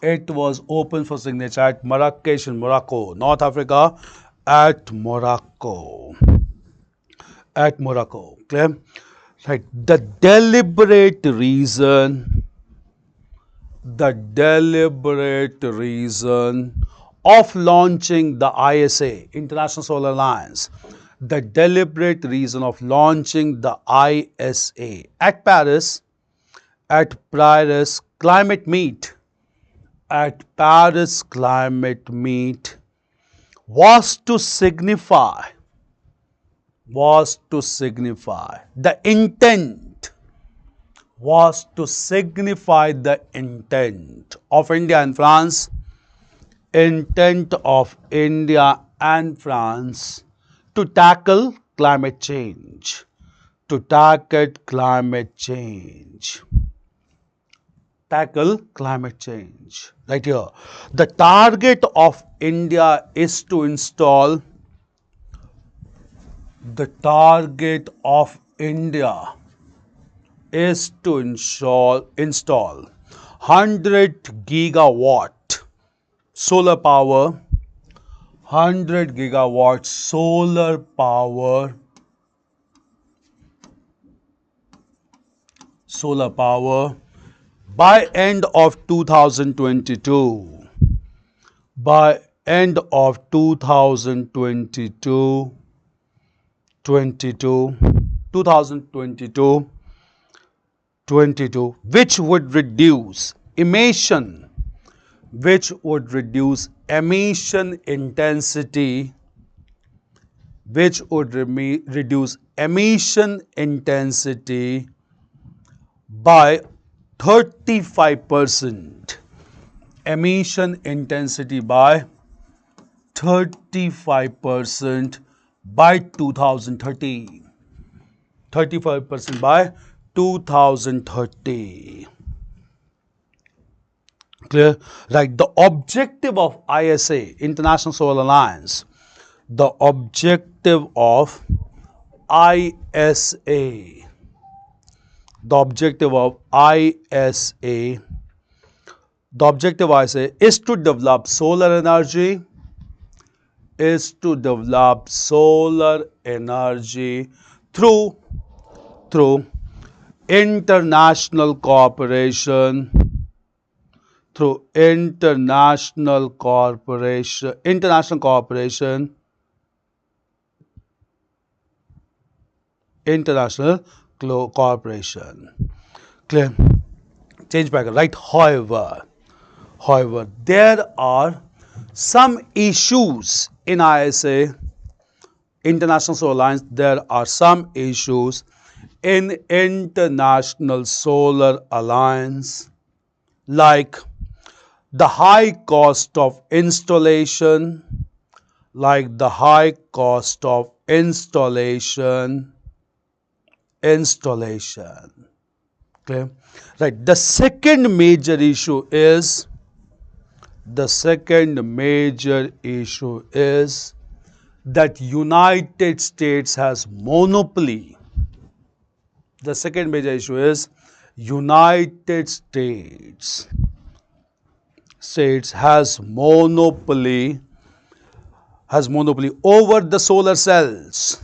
It was open for signature at Marrakesh in Morocco, North Africa, at Morocco. Clear? Right. The deliberate reason of launching the ISA, International Solar Alliance, the deliberate reason of launching the ISA at Paris Climate Meet, was to signify the intent of India and France, to tackle climate change. tackle climate change. Right here. The target of India is to install the target of India is to install 100 gigawatt solar power, 100 gigawatt solar power by end of 2022. By end of 2022, 22, which would reduce emission intensity, reduce emission intensity by 35%. Emission intensity by 35% by 2030. 35% by 2030. Clear? Right. The objective of ISA, International Solar Alliance, the objective of ISA, the objective of ISA is to develop solar energy, through international cooperation, international cooperation. Clear? Change back, right? However, there are some issues in ISA, International Solar Alliance. There are some issues in International Solar Alliance, like the high cost of installation, Clear? Right. The second major issue is that United States has monopoly. The second major issue is United States has monopoly over the solar cells.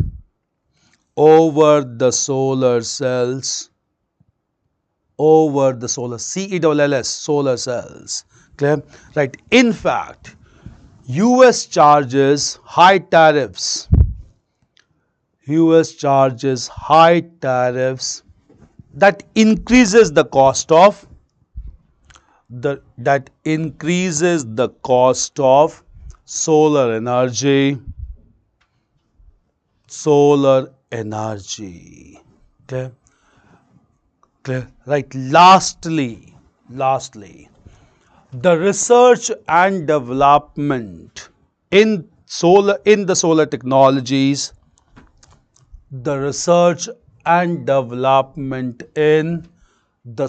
CELLS, solar cells. Clear? Right. In fact, US charges high tariffs. That increases the cost of solar energy. Clear? Right. Lastly, the research and development in the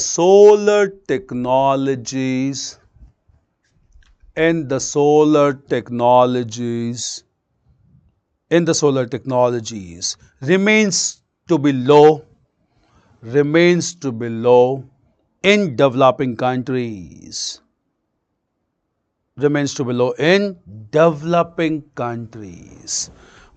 solar technologies, remains to be low in developing countries.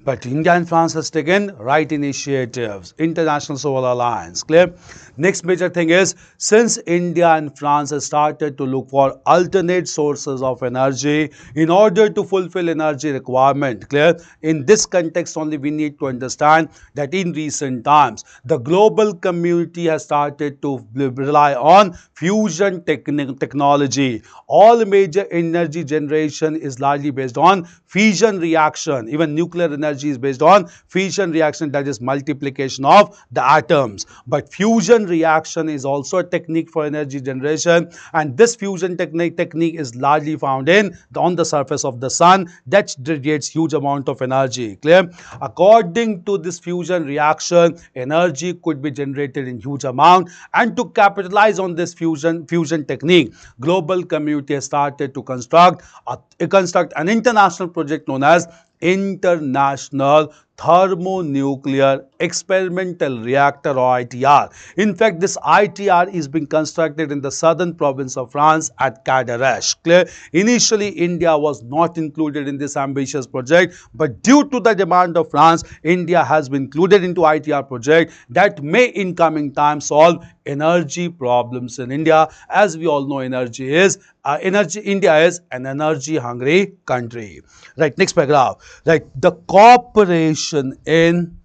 But India and France has taken right initiatives. International Solar Alliance. Clear? Next major thing is, since India and France have started to look for alternate sources of energy in order to fulfill energy requirement. Clear? In this context only, we need to understand that in recent times, the global community has started to rely on fusion technology. All major energy generation is largely based on fission reaction. Even nuclear energy is based on fission reaction, that is multiplication of the atoms. But fusion fusion reaction is also a technique for energy generation, and this fusion technique is largely found on the surface of the sun that radiates huge amount of energy. Clear? According to this fusion reaction, energy could be generated in huge amount, and to capitalize on this fusion technique, global community has started to construct an international project known as International Thermonuclear Experimental Reactor, or ITR. In fact, this ITR is being constructed in the southern province of France at Cadarache. Clear? Initially, India was not included in this ambitious project, but due to the demand of France, India has been included into ITR project that may in coming time solve energy problems in India. As we all know, India is an energy hungry country. Right, next paragraph. Right, the cooperation in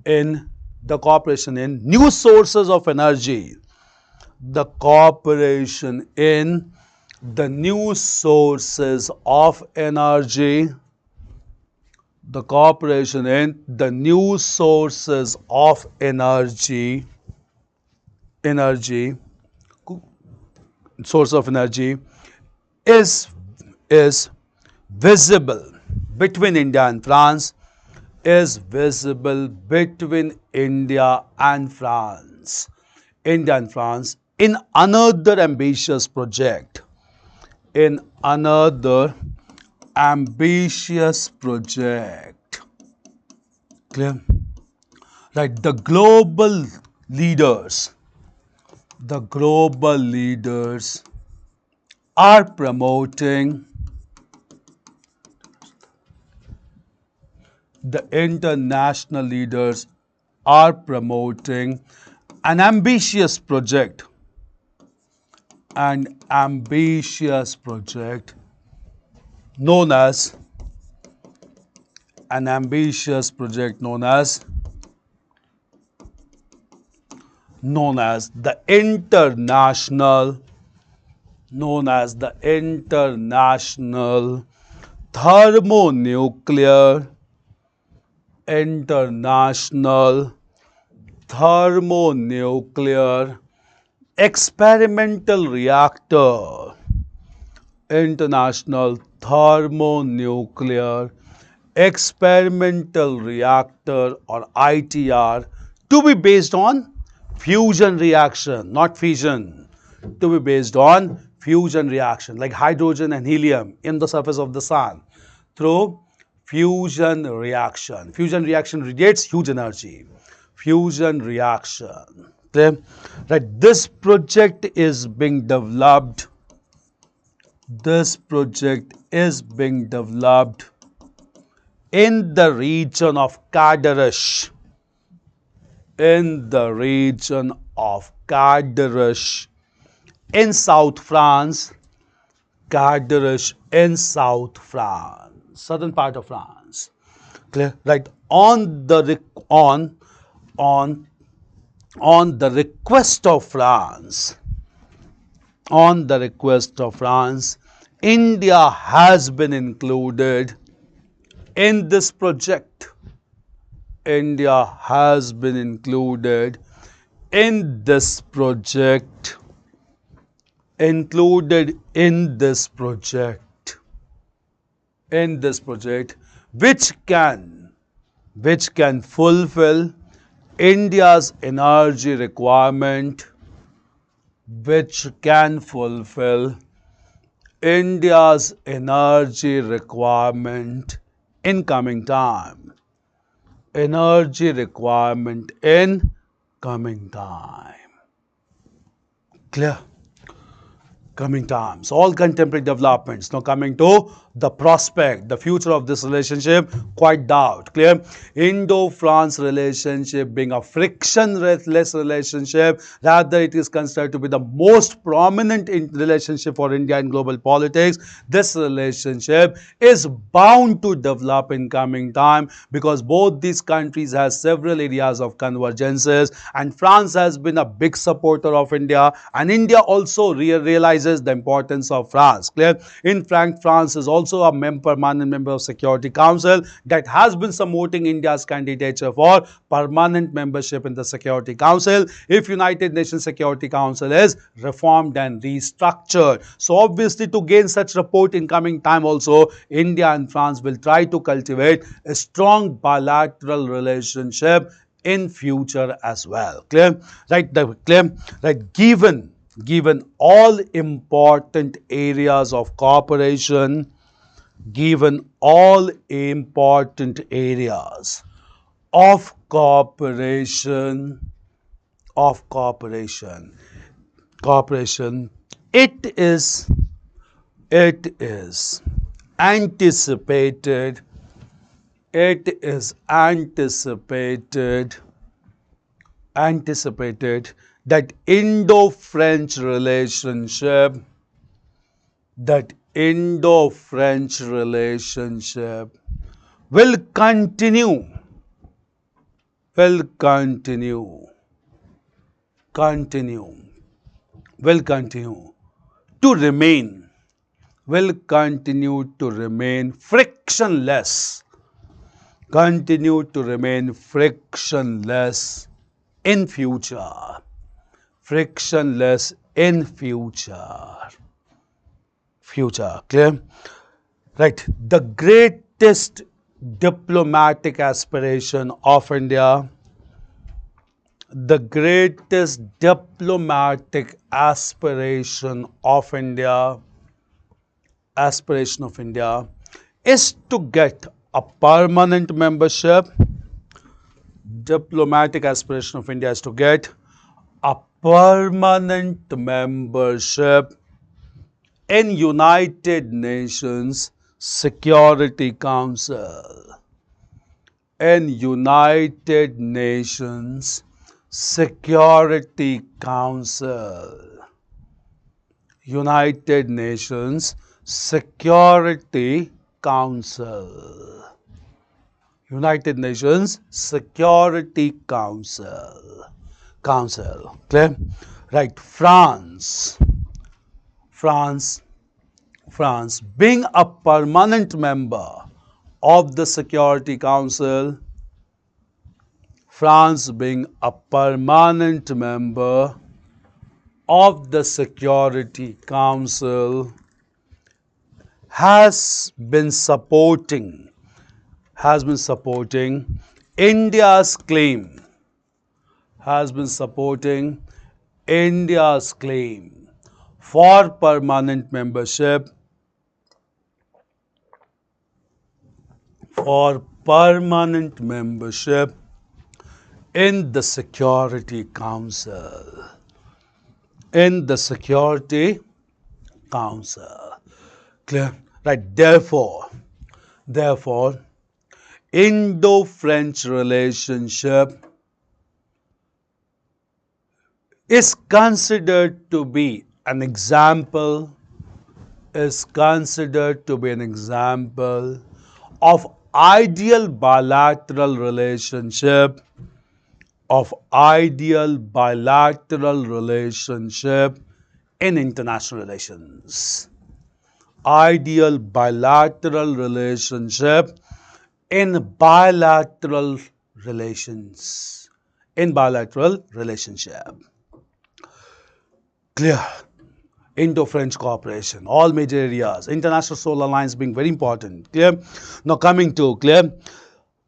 new sources of energy. The cooperation in the new sources of energy. The cooperation in the new sources of source of energy is visible between India and France, is visible between India and France. India and France in another ambitious project. In another ambitious project. Clear? Right, the global leaders are promoting the international leaders are promoting an ambitious project known as the international thermonuclear experimental reactor. International Thermonuclear Experimental Reactor, or ITR, to be based on fusion reaction, not fission. To be based on fusion reaction, like hydrogen and helium in the surface of the sun, through fusion reaction. Fusion reaction radiates huge energy. Fusion reaction. Okay? Right. This project is being developed. This project is being developed in the region of Cadarache. In the region of Cadarache in South France. Cadarache in South France, southern part of France. Clear? Right. On the request of France. On the request of France, India has been included in this project. India has been included in this project. Included in this project. In this project, which can fulfill India's energy requirement. Which can fulfill India's energy requirement in coming time. Energy requirement in coming time. Clear? Coming time. So all contemporary developments. Now coming to the prospect, the future of this relationship, quite doubt. Clear? Indo-France relationship being a frictionless relationship, rather it is considered to be the most prominent relationship for India in global politics. This relationship is bound to develop in coming time because both these countries have several areas of convergences, and France has been a big supporter of India, and India also realizes emphasizes the importance of France. Clear? In fact, France is also a permanent member of Security Council that has been supporting India's candidature for permanent membership in the Security Council if United Nations Security Council is reformed and restructured. So obviously, to gain such support in coming time also, India and France will try to cultivate a strong bilateral relationship in future as well. Clear? Right? Clear? Right? Given all important areas of cooperation, given all important areas of cooperation, cooperation, it is anticipated that Indo-French relationship will continue to remain frictionless in future. Clear? Right. The greatest diplomatic aspiration of India, is to get a permanent membership. Diplomatic aspiration of India is to get a permanent membership in United Nations Security Council. United Nations Security Council. United Nations Security Council. Clear? Right. France being a permanent member of the Security Council, has been supporting India's claim for permanent membership in the Security Council. Clear? Right. Therefore, Indo-French relationship is considered to be an example of ideal bilateral relationship in international relations. Ideal bilateral relationship in bilateral relationship. Clear? Indo-French cooperation, all major areas, international solar alliance being very important. Clear? Now coming to clear.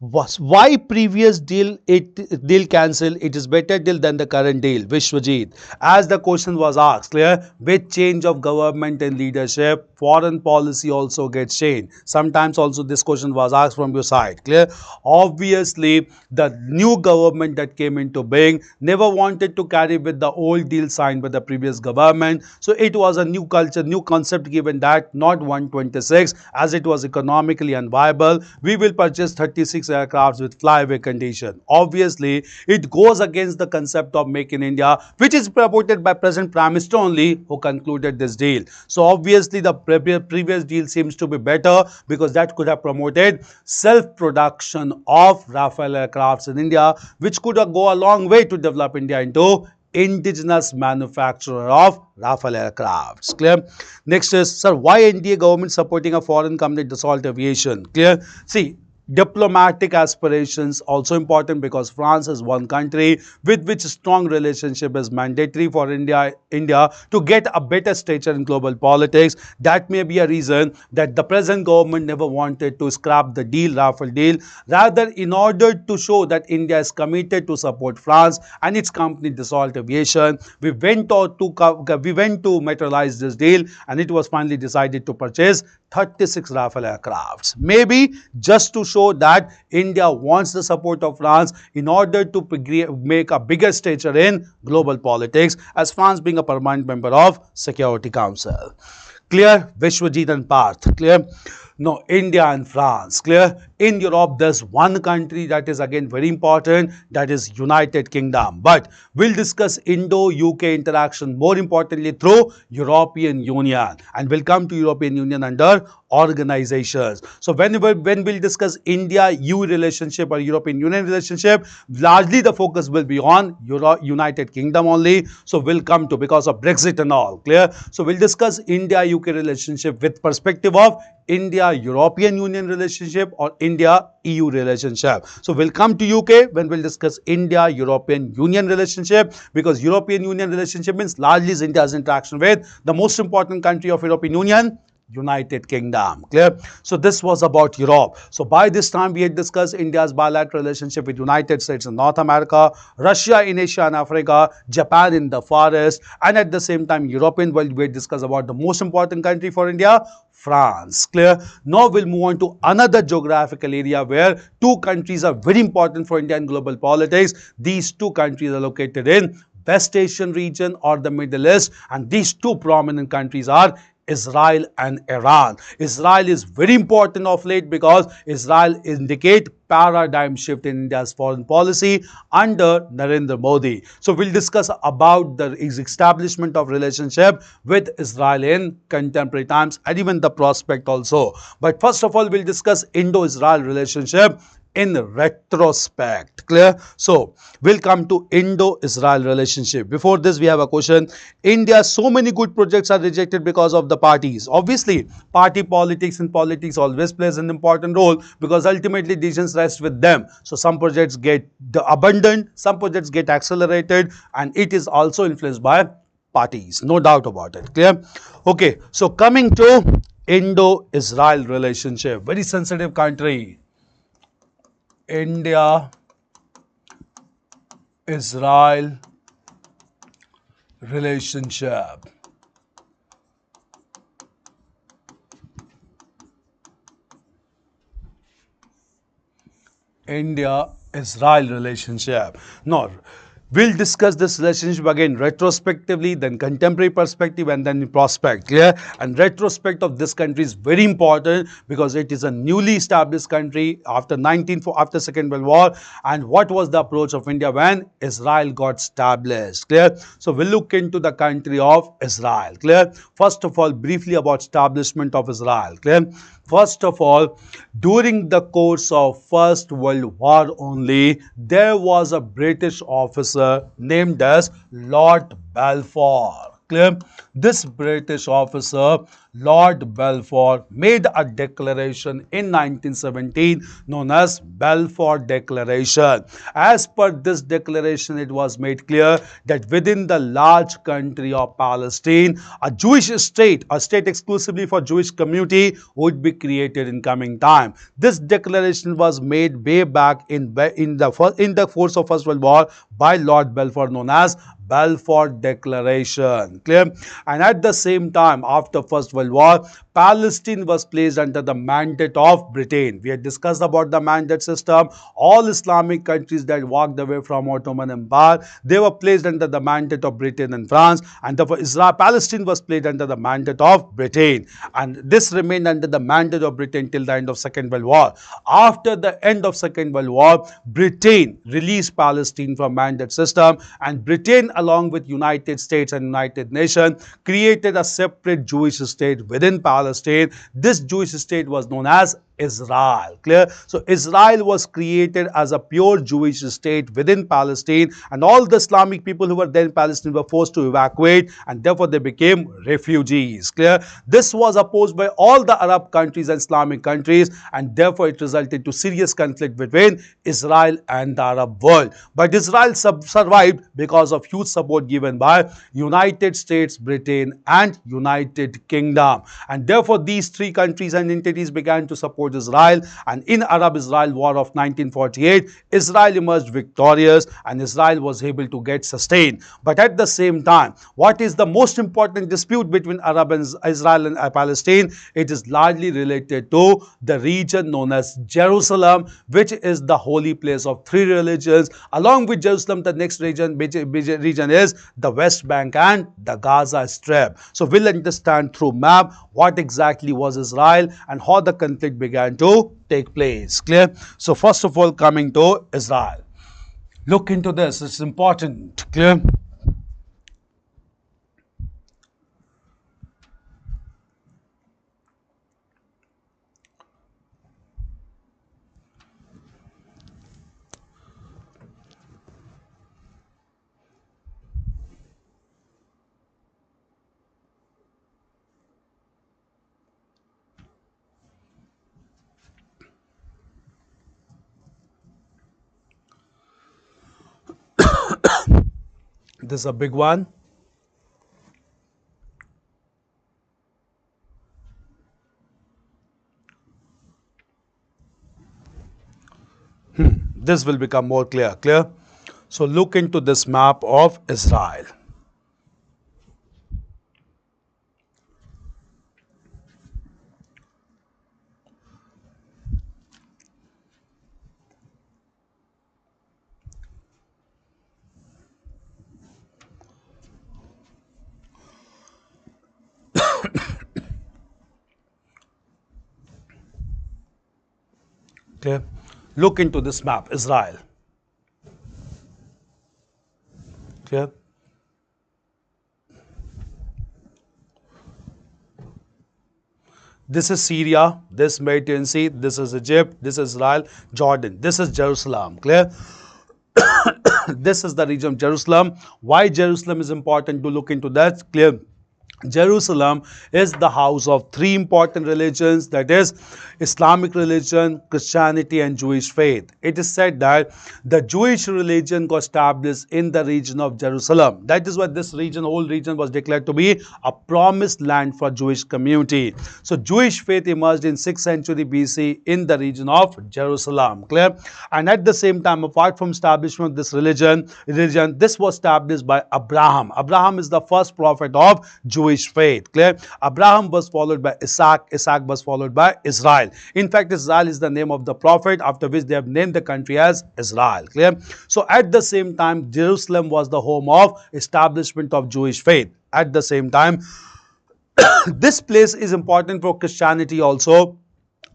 Why previous deal cancelled? It is better deal than the current deal. Vishwajit, as the question was asked, clear, with change of government and leadership, foreign policy also gets changed. Sometimes also this question was asked from your side. Clear? Obviously, the new government that came into being never wanted to carry with the old deal signed by the previous government. So it was a new culture, new concept given that not 126, as it was economically unviable. We will purchase 36 aircrafts with flyaway condition. Obviously, it goes against the concept of Make in India, which is promoted by present Prime Minister only, who concluded this deal. So obviously, the previous deal seems to be better because that could have promoted self-production of Rafale aircrafts in India, which could go a long way to develop India into indigenous manufacturer of Rafale aircrafts. Clear? Next is, sir, why NDA government supporting a foreign company, Dassault Aviation? Clear? See, diplomatic aspirations also important because France is one country with which strong relationship is mandatory for India to get a better stature in global politics. That may be a reason that the present government never wanted to scrap the deal, Rafale deal. Rather, in order to show that India is committed to support France and its company Dassault Aviation, we went to materialize this deal, and it was finally decided to purchase 36 Rafale aircrafts. Maybe just to show that India wants the support of France in order to make a bigger stature in global politics, as France being a permanent member of Security Council. Clear? Vishwajit and Parth. Clear? No, India and France. Clear? In Europe, there's one country that is again very important, that is United Kingdom. But we'll discuss Indo-UK interaction more importantly through European Union. And we'll come to European Union under organizations. So when we'll discuss India-EU relationship or European Union relationship, largely the focus will be on United Kingdom only. So we'll come to, because of Brexit and all. Clear? So we'll discuss India-UK relationship with perspective of India-European Union relationship or India-EU relationship. So we'll come to UK when we'll discuss India-European Union relationship, because European Union relationship means largely is India's interaction with the most important country of European Union, United Kingdom. Clear? So this was about Europe. So by this time we had discussed India's bilateral relationship with United States in North America, Russia in Asia and Africa, Japan in the Far East, and at the same time European world. We had discussed about the most important country for India, France. Clear? Now we'll move on to another geographical area where two countries are very important for India and global politics. These two countries are located in West Asian region or the Middle East, and these two prominent countries are Israel and Iran. Israel is very important of late because Israel indicate paradigm shift in India's foreign policy under Narendra Modi. So we'll discuss about the establishment of relationship with Israel in contemporary times and even the prospect also. But first of all, we'll discuss Indo-Israel relationship in retrospect. Clear? So we'll come to Indo-Israel relationship. Before this, we have a question. India, so many good projects are rejected because of the parties. Obviously, party politics in politics always plays an important role because ultimately decisions rest with them. So some projects get abandoned, some projects get accelerated, and it is also influenced by parties. No doubt about it. Clear? Okay. So coming to Indo-Israel relationship, very sensitive country. India-Israel relationship. India-Israel relationship. Now, we'll discuss this relationship again retrospectively, then contemporary perspective, and then in prospect. Clear? And retrospect of this country is very important because it is a newly established country after Second World War. And what was the approach of India when Israel got established? Clear? So we'll look into the country of Israel. Clear? First of all, briefly about establishment of Israel. Clear? First of all, during the course of First World War only, there was a British officer named as Lord Balfour. Clear? This British officer, Lord Balfour, made a declaration in 1917 known as Balfour Declaration. As per this declaration, it was made clear that within the large country of Palestine, a Jewish state, a state exclusively for Jewish community, would be created in coming time. This declaration was made way back in the course of First World War by Lord Balfour, known as Balfour Declaration. Clear? And at the same time, after First World War, Palestine was placed under the mandate of Britain. We had discussed about the mandate system. All Islamic countries that walked away from Ottoman Empire, they were placed under the mandate of Britain and France, and therefore Palestine was placed under the mandate of Britain. And this remained under the mandate of Britain till the end of Second World War. After the end of Second World War, Britain released Palestine from mandate system, and Britain along with United States and United Nations created a separate Jewish state within Palestine. This Jewish state was known as Israel. Clear? So Israel was created as a pure Jewish state within Palestine, and all the Islamic people who were there in Palestine were forced to evacuate, and therefore they became refugees. Clear? This was opposed by all the Arab countries and Islamic countries, and therefore it resulted to serious conflict between Israel and the Arab world. But Israel survived because of huge support given by United States, Britain, and United Kingdom. And therefore these three countries and entities began to support Israel, and in Arab-Israel War of 1948, Israel emerged victorious and Israel was able to get sustained. But at the same time, what is the most important dispute between Arab and Israel and Palestine? It is largely related to the region known as Jerusalem, which is the holy place of three religions. Along with Jerusalem, the next region is the West Bank and the Gaza Strip. So we'll understand through map what exactly was Israel and how the conflict began to take place. Clear? So first of all, coming to Israel. Look into this, it's important. Clear? This is a big one. This will become more clear. Clear? So look into this map of Israel. Clear? Look into this map, Israel. Clear? This is Syria, this Mediterranean Sea, this is Egypt, this is Israel, Jordan, this is Jerusalem. Clear? This is the region of Jerusalem. Why Jerusalem is important to look into that? Clear? Jerusalem is the house of three important religions, that is Islamic religion, Christianity and Jewish faith. It is said that the Jewish religion got established in the region of Jerusalem. That is why this region, whole region was declared to be a promised land for Jewish community. So Jewish faith emerged in 6th century BC in the region of Jerusalem. Clear? And at the same time, apart from establishment of this religion, this was established by Abraham. Abraham is the first prophet of Jewish faith. Clear? Abraham was followed by Isaac. Isaac was followed by Israel. In fact, Israel is the name of the prophet, after which they have named the country as Israel. Clear? So at the same time, Jerusalem was the home of establishment of Jewish faith. At the same time, this place is important for Christianity also,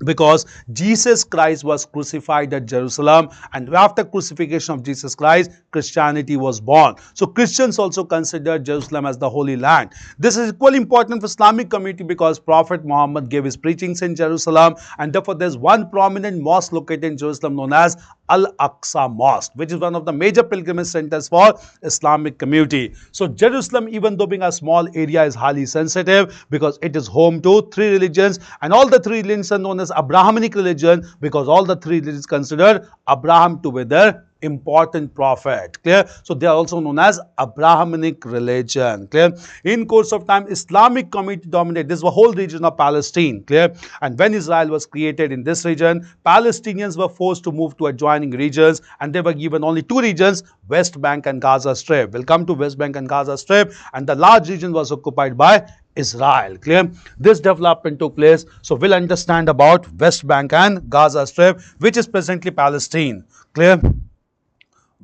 because Jesus Christ was crucified at Jerusalem, and after crucifixion of Jesus Christ, Christianity was born. So Christians also consider Jerusalem as the Holy Land. This is equally important for Islamic community because Prophet Muhammad gave his preachings in Jerusalem, and therefore there's one prominent mosque located in Jerusalem known as Al-Aqsa Mosque, which is one of the major pilgrimage centers for Islamic community. So Jerusalem, even though being a small area, is highly sensitive because it is home to three religions, and all the three religions are known as Abrahamic religion because all the three religions consider Abraham to be their important prophet. Clear? So they are also known as Abrahamic religion. Clear? In course of time, Islamic community dominated this whole region of Palestine. Clear? And when Israel was created in this region, Palestinians were forced to move to adjoining regions, and they were given only two regions, West Bank and Gaza Strip. We'll come to West Bank and Gaza Strip, and the large region was occupied by Israel. Clear? This development took place, so we'll understand about West Bank and Gaza Strip, which is presently Palestine. Clear?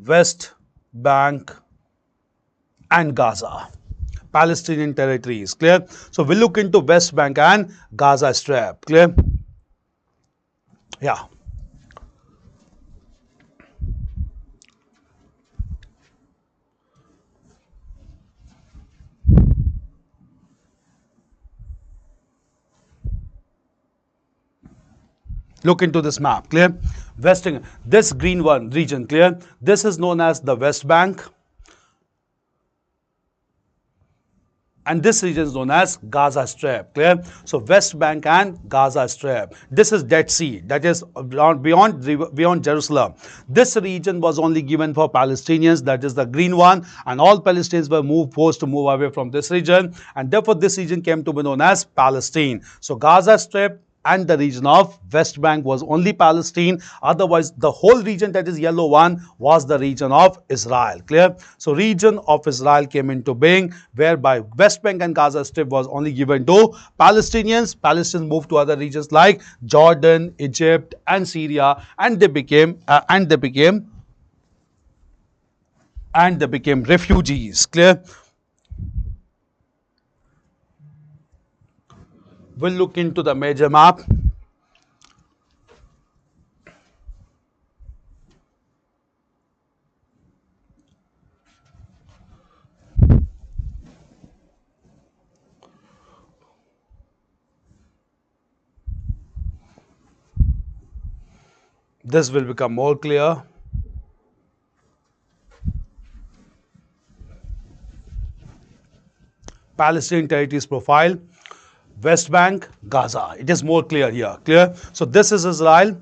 West Bank and Gaza, Palestinian territories. Clear? So we'll look into West Bank and Gaza Strip. Clear? Yeah. Look into this map, clear? Western, this green one region, clear? This is known as the West Bank, and this region is known as Gaza Strip, clear? So West Bank and Gaza Strip. This is Dead Sea, that is beyond Jerusalem. This region was only given for Palestinians, that is the green one, and all Palestinians were forced to move away from this region, and therefore this region came to be known as Palestine. So Gaza Strip and the region of West Bank was only Palestine. Otherwise, the whole region, that is yellow one, was the region of Israel, clear? So region of Israel came into being, whereby West Bank and Gaza Strip was only given to Palestinians. Palestinians moved to other regions like Jordan, Egypt and Syria, and they became refugees, clear? We'll look into the major map. This will become more clear. Palestinian territories profile. West Bank, Gaza. It is more clear here, clear? So this is Israel,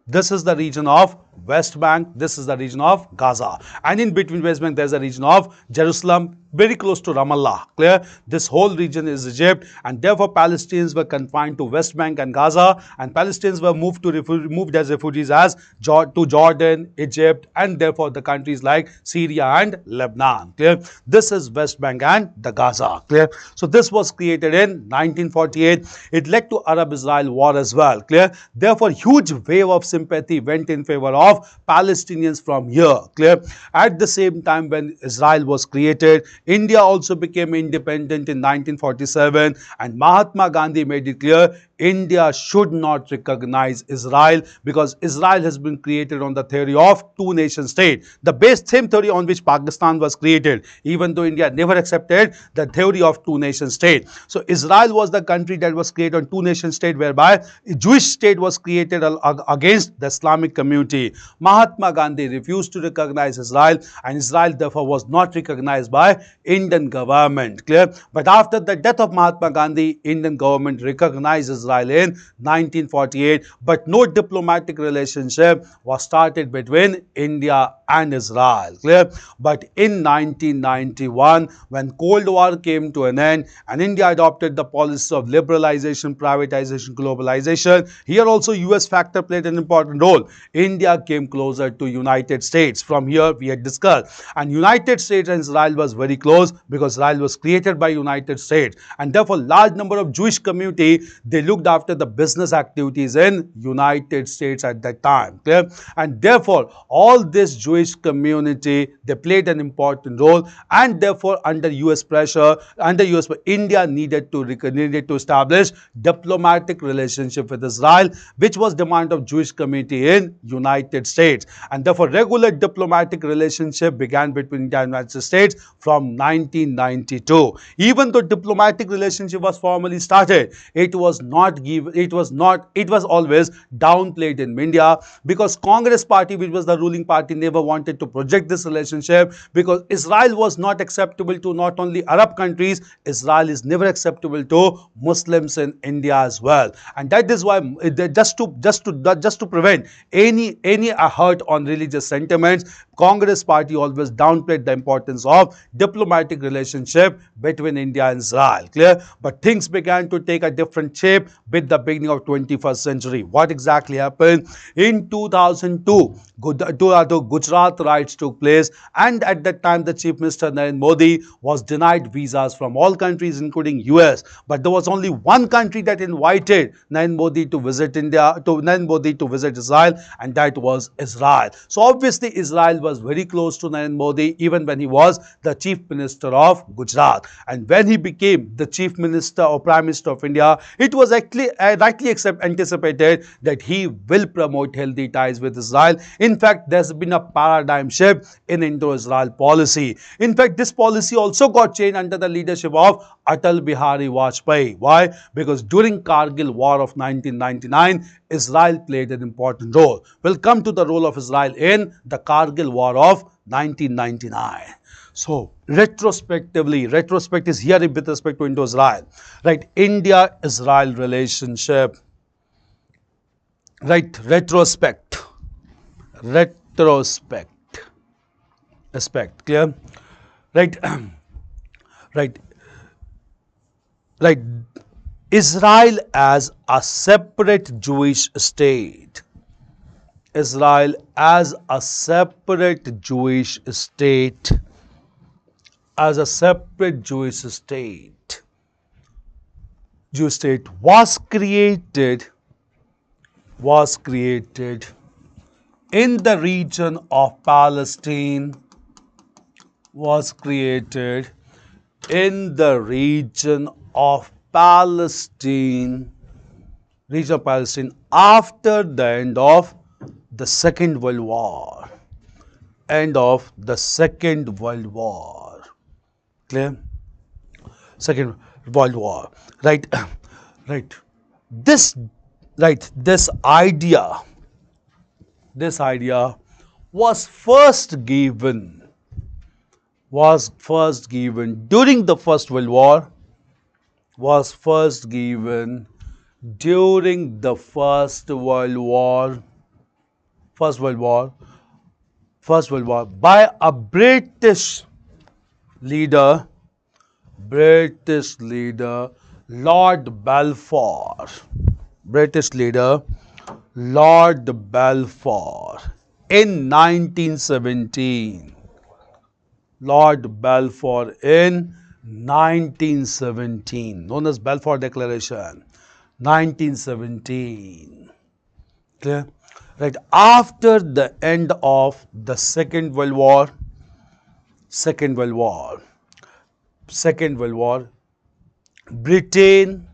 this is the region of West Bank, this is the region of Gaza, and in between West Bank there is a region of Jerusalem, very close to Ramallah, clear? This whole region is Egypt, and therefore Palestinians were confined to West Bank and Gaza, and Palestinians were moved as refugees to Jordan, Egypt, and therefore the countries like Syria and Lebanon, clear? This is West Bank and the Gaza, clear? So this was created in 1948. It led to Arab-Israel war as well, clear? Therefore huge wave of sympathy went in favor of Palestinians from here, clear? At the same time, when Israel was created, India also became independent in 1947, and Mahatma Gandhi made it clear India should not recognize Israel, because Israel has been created on the theory of two-nation state, the same theory on which Pakistan was created, even though India never accepted the theory of two-nation state. So Israel was the country that was created on two-nation state, whereby a Jewish state was created against the Islamic community. Mahatma Gandhi refused to recognize Israel, and Israel therefore was not recognized by Indian government, clear? But after the death of Mahatma Gandhi, Indian government recognized Israel in 1948, but no diplomatic relationship was started between India and Israel, clear? But in 1991, when Cold War came to an end and India adopted the policy of liberalization, privatization, globalization, here also US factor played an important role. India came closer to United States. From here we had discussed, and United States and Israel was very close because Israel was created by United States, and therefore large number of Jewish community, they looked after the business activities in United States at that time, clear? And therefore all this Jewish community, they played an important role, and therefore under US pressure, India needed to establish diplomatic relationship with Israel, which was demand of Jewish community in United States, and therefore regular diplomatic relationship began between India and United States from 1992. Even though diplomatic relationship was formally started, it was always downplayed in India, because Congress party, which was the ruling party, never wanted to project this relationship, because Israel was not acceptable to not only Arab countries, Israel is never acceptable to Muslims in India as well, and that is why just to prevent any hurt on religious sentiments, Congress party always downplayed the importance of diplomatic relationship between India and Israel, clear? But things began to take a different shape with the beginning of 21st century. What exactly happened? In 2002, Gujarat riots took place, and at that time the Chief Minister Narendra Modi was denied visas from all countries including US, but there was only one country that invited Narendra Modi to visit Israel, and that was Israel. So obviously Israel was very close to Narendra Modi even when he was the Chief Minister of Gujarat. And when he became the Chief Minister or Prime Minister of India, it was actually rightly anticipated that he will promote healthy ties with Israel. In fact, there's been a paradigm shift in Indo-Israel policy. In fact, this policy also got changed under the leadership of Atal Bihari Vajpayee. Why? Because during Kargil War of 1999, Israel played an important role. We'll come to the role of Israel in the Kargil War of 1999. So, retrospectively, retrospect is here with respect to Indo-Israel, right? India-Israel relationship, right? Retrospect, aspect, clear? Right, right, right. Israel as a separate Jewish state. Israel as a separate Jewish state. As a separate Jewish state. Jewish state was created in the region of Palestine. Was created in the region of Palestine, after the end of the Second World War. End of the Second World War. Clear? Second World War. Right? Right. This idea was first given during the First World War. Was first given during the First World War by a British leader, Lord Balfour. In 1917. Lord Balfour in 1917, known as Balfour Declaration, 1917. Clear? Right. After the end of the Second World War, Britain,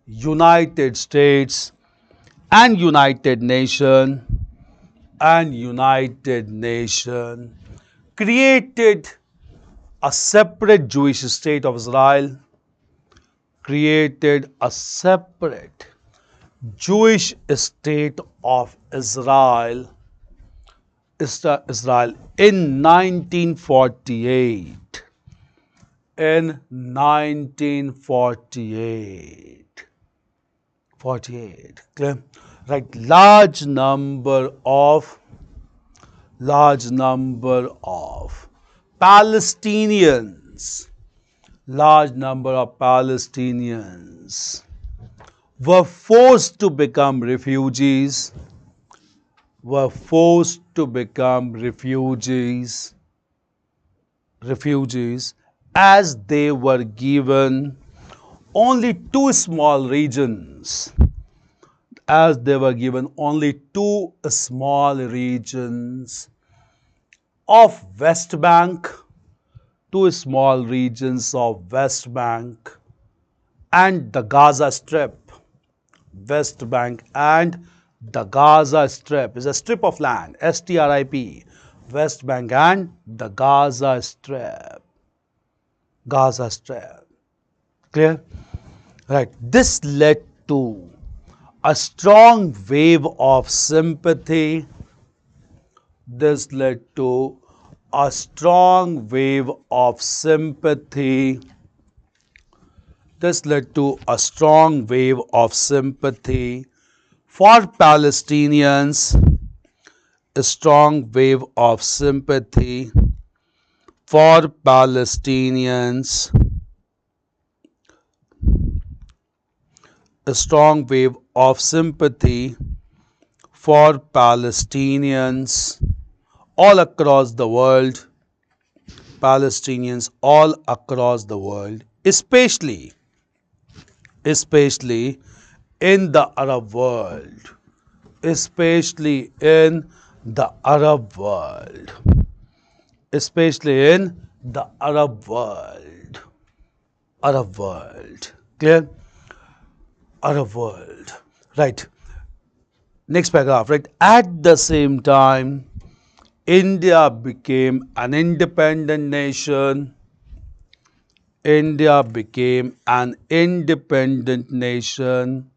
United States, and United Nations created a separate Jewish state of Israel. Created a separate Jewish state of Israel. In 1948. In 1948. 48. Clear? Right. Large number of Palestinians were forced to become refugees. As they were given only two small regions. Of West Bank, and the Gaza Strip. West Bank and the Gaza Strip is a strip of land, STRIP. West Bank and the Gaza Strip. Clear? Right. This led to a strong wave of sympathy. For Palestinians. A strong wave of sympathy for Palestinians. All across the world. Especially in the Arab world. the Arab world, especially in the Arab world. Arab world. Clear? Arab world. Right. Next paragraph. Right. At the same time, India became an independent nation. India became an independent nation.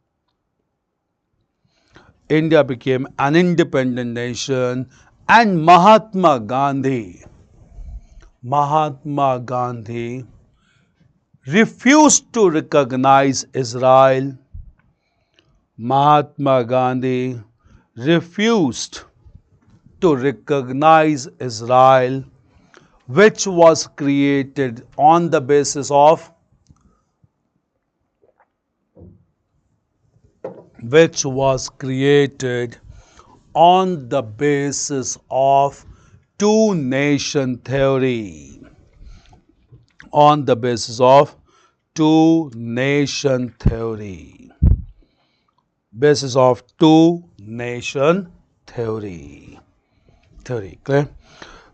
India became an independent nation, and Mahatma Gandhi refused to recognize Israel. Mahatma Gandhi refused to recognize Israel, which was created on the basis of two-nation theory. On the basis of two-nation theory. Basis of two-nation theory. Clear?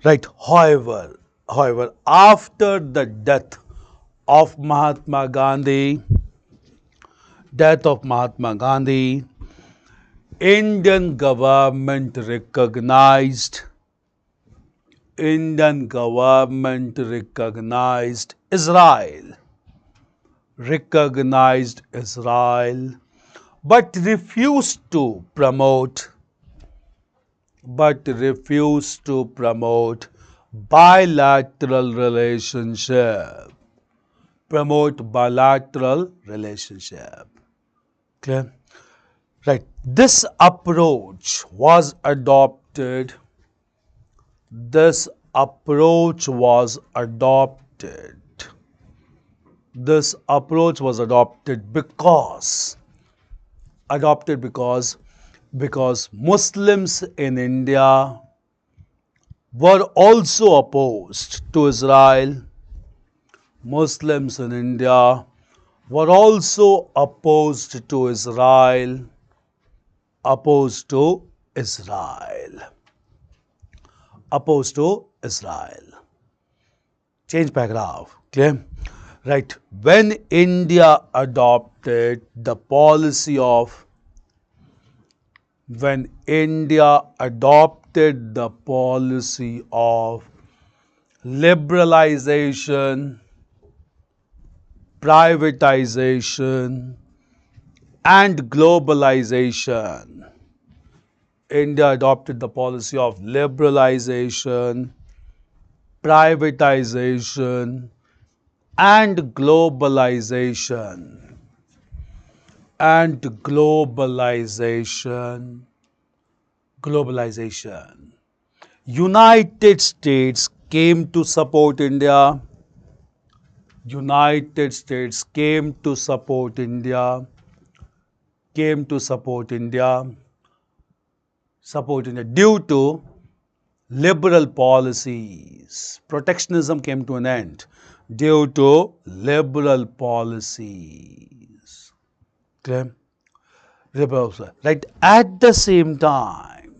Right. However, after the death of Mahatma Gandhi, Indian government recognized Israel, but refused to promote bilateral relationship. Clear? Right. This approach was adopted. This approach was adopted because Muslims in India were also opposed to Israel. Muslims in India were also opposed to Israel. Change paragraph. Clear? Right. When India adopted the policy of liberalization, privatization, and globalization. India adopted the policy of liberalization, privatization, and globalization. United States came to support India. Due to liberal policies. Protectionism came to an end due to liberal policies. Clear? Right. At the same time,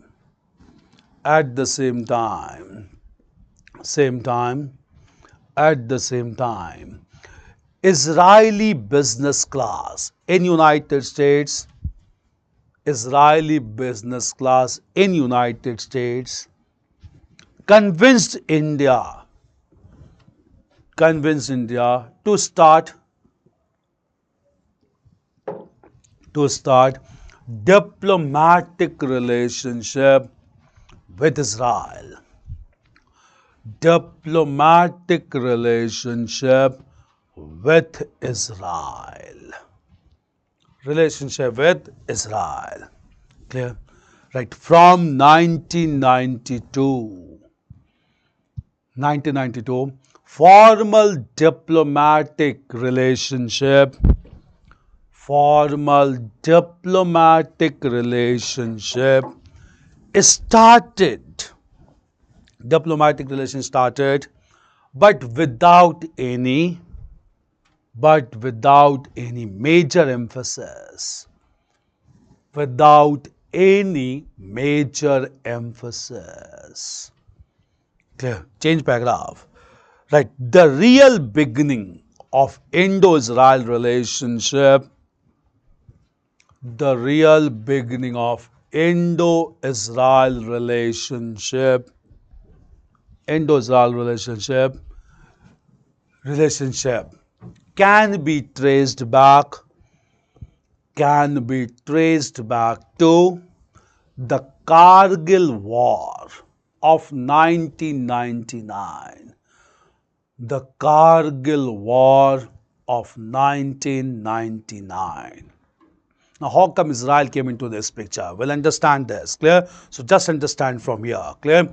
Israeli business class in United States convinced India to start diplomatic relationship with Israel. Clear? Right. From 1992, formal diplomatic relationship started. Diplomatic relations started, but without any major emphasis. any major emphasis. Clear? Change paragraph. Right. The real beginning of Indo-Israel relationship, the real beginning of Indo-Israel relationship, Indo-Israel relationship can be traced back, to the Kargil War of 1999. The Kargil War of 1999. Now, how come Israel came into this picture? We'll understand this, clear? So, just understand from here, clear?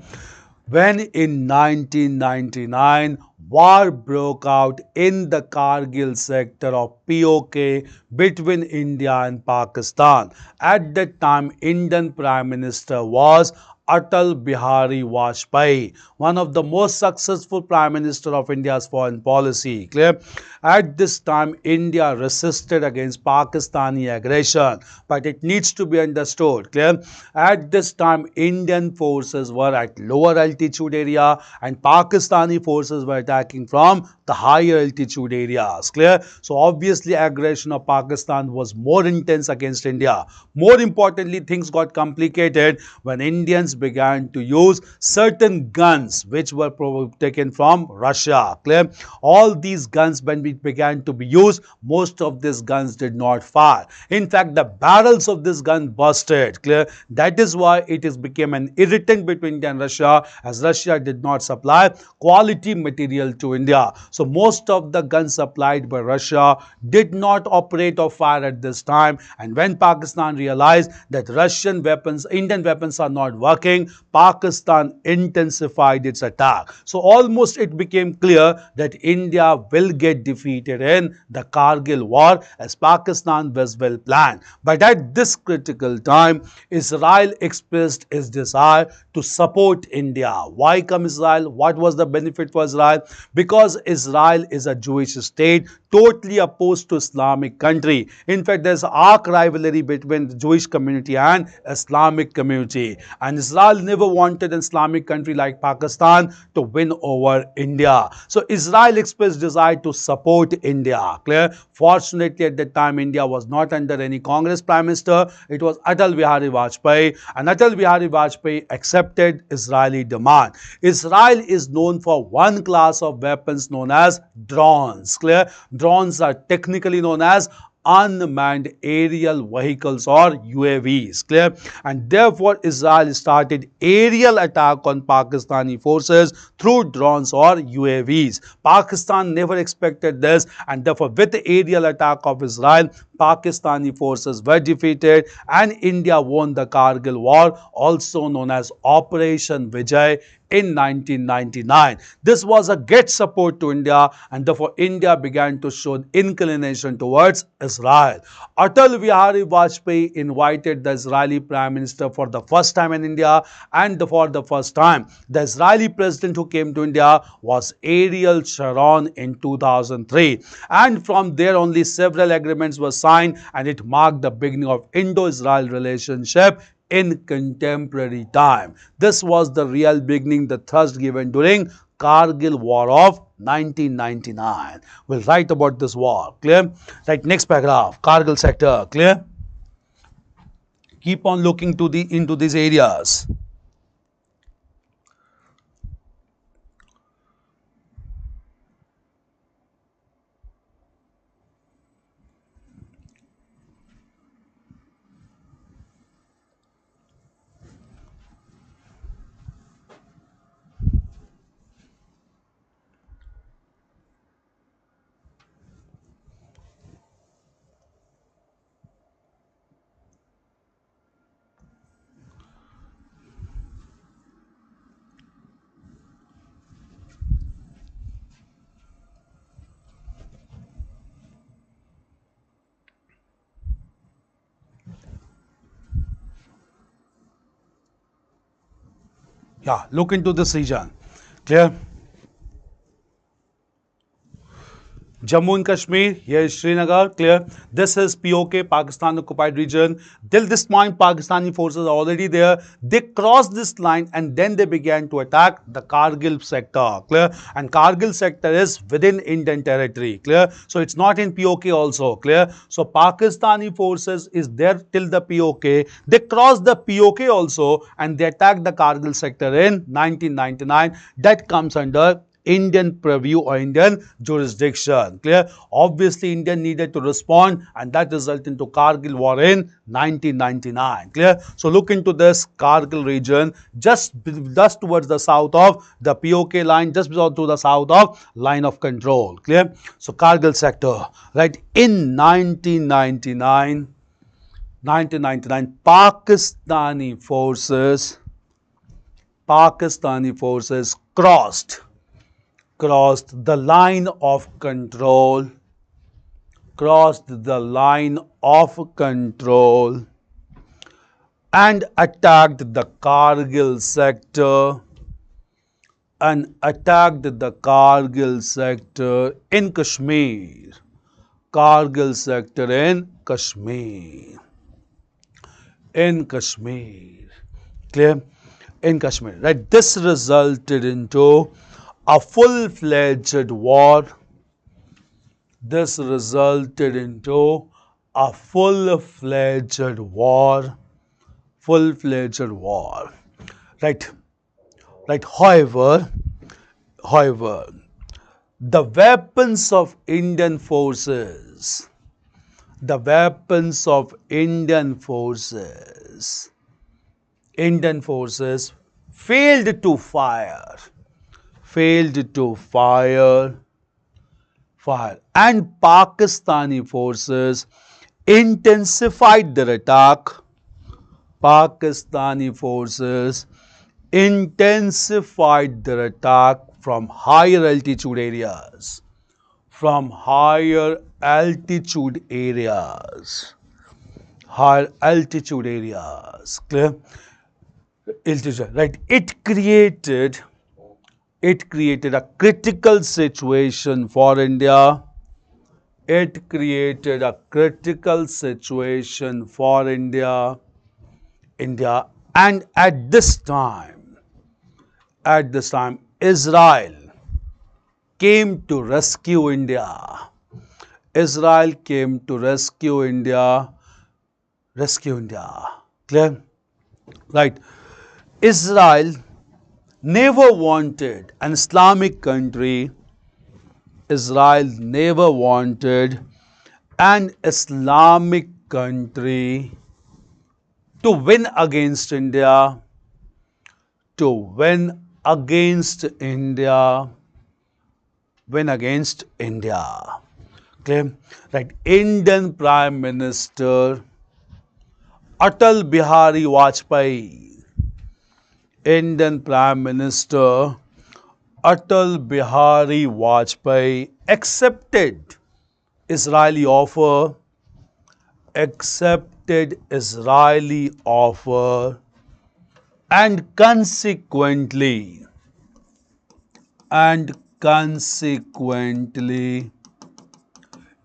When in 1999, war broke out in the Kargil sector of POK between India and Pakistan. At that time, Indian Prime Minister was Atal Bihari Vajpayee, one of the most successful Prime Minister of India's foreign policy. Clear? At this time, India resisted against Pakistani aggression, but it needs to be understood. Clear? At this time, Indian forces were at lower altitude area and Pakistani forces were attacking from the higher altitude areas. Clear? So obviously, aggression of Pakistan was more intense against India. More importantly, things got complicated when Indians began to use certain guns which were taken from Russia. Clear? All these guns, when we began to be used, most of these guns did not fire. In fact, the barrels of this gun busted. Clear? That is why it is became an irritant between India and Russia, as Russia did not supply quality material to India. So most of the guns supplied by Russia did not operate or fire at this time. And when Pakistan realized that Russian weapons, Indian weapons are not working, Pakistan intensified its attack. So almost it became clear that India will get defeated in the Kargil war, as Pakistan was well planned. But at this critical time, Israel expressed its desire to support India. Why come Israel? What was the benefit for Israel? Because Israel is a Jewish state, totally opposed to Islamic country. In fact, there's arch rivalry between the Jewish community and Islamic community. And Israel never wanted an Islamic country like Pakistan to win over India. So Israel expressed desire to support India. Clear? Fortunately, at that time, India was not under any Congress Prime Minister. It was Atal Bihari Vajpayee. And Atal Bihari Vajpayee accepted Israeli demand. Israel is known for one class of weapons known as drones. Clear? Drones are technically known as unmanned aerial vehicles or UAVs. Clear? And therefore, Israel started aerial attack on Pakistani forces through drones or UAVs. Pakistan never expected this, and therefore, with the aerial attack of Israel, Pakistani forces were defeated and India won the Kargil War, also known as Operation Vijay, in 1999. This was a great support to India, and therefore India began to show inclination towards Israel. Atal Bihari Vajpayee invited the Israeli Prime Minister for the first time in India, and for the first time the Israeli President who came to India was Ariel Sharon in 2003, and from there only several agreements were signed, and it marked the beginning of Indo-Israel relationship in contemporary time. This was the real beginning, the thrust given during Kargil War of 1999. We'll write about this war. Clear? Right, next paragraph. Kargil sector. Clear? Keep on looking to into these areas. Yeah, look into this region. Clear? Jammu and Kashmir, here is Srinagar, clear. This is POK, Pakistan occupied region. Till this point, Pakistani forces are already there. They crossed this line and then they began to attack the Kargil sector, clear. And Kargil sector is within Indian territory, clear. So it's not in POK also, clear. So Pakistani forces is there till the POK. They crossed the POK also and they attacked the Kargil sector in 1999. That comes under Indian purview or Indian jurisdiction, clear. Obviously, India needed to respond and that resulted into Kargil war in 1999, clear. So look into this Kargil region just towards the south of the POK line, just to the south of line of control, clear. So Kargil sector, right, in 1999, Pakistani forces crossed the line of control, and attacked the Kargil sector, in Kashmir. Kargil sector in Kashmir. Clear? In Kashmir, right? This resulted into a full-fledged war. Right. However, the weapons of Indian forces, failed to fire, and Pakistani forces intensified their attack. From higher altitude areas. Higher altitude areas, clear? Right? It created a critical situation for India. And at this time, Israel came to rescue India. Clear? Right. Israel never wanted an Islamic country. To win against India. Clear? Right. Indian Prime Minister Atal Bihari Vajpayee accepted Israeli offer, and consequently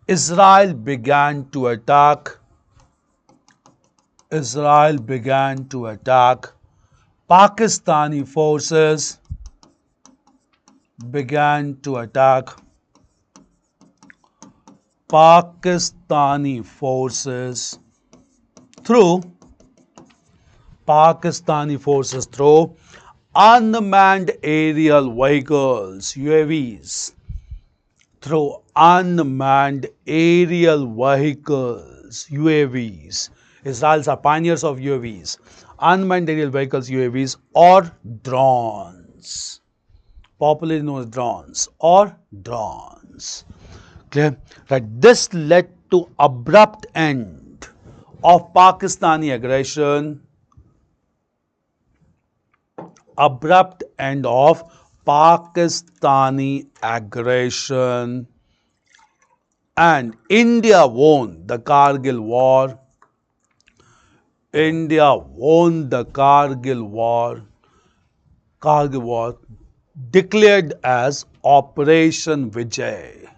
Israel began to attack Pakistani forces through unmanned aerial vehicles, UAVs. Israelis are pioneers of UAVs. Unmanned aerial vehicles, UAVs, or drones. Popularly known as drones. Clear? Right. This led to abrupt end of Pakistani aggression. And India won the Kargil war. Declared as Operation Vijay.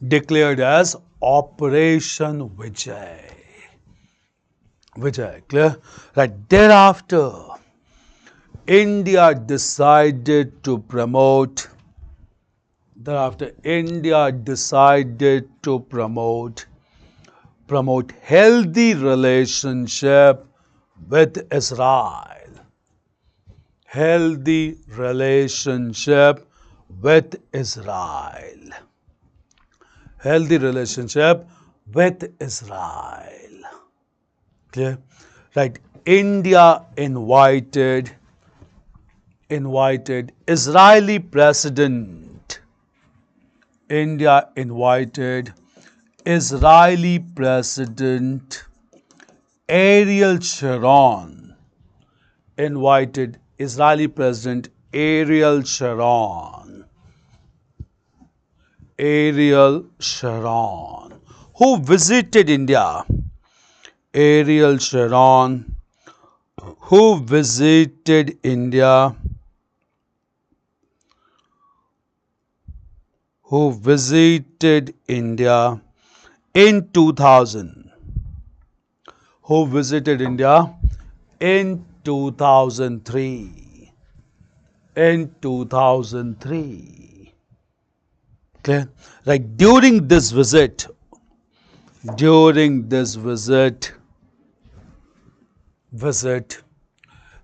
declared as Operation Vijay. Vijay, clear? Right. Thereafter, India decided to promote healthy relationship with Israel. Healthy relationship with Israel. Healthy relationship with Israel. Clear? Right. India invited Israeli President. India invited Israeli President Ariel Sharon. Invited Israeli President Ariel Sharon. Who visited India. Ariel Sharon, who visited India, in 2000, who visited India in 2003, clear? Like during this visit,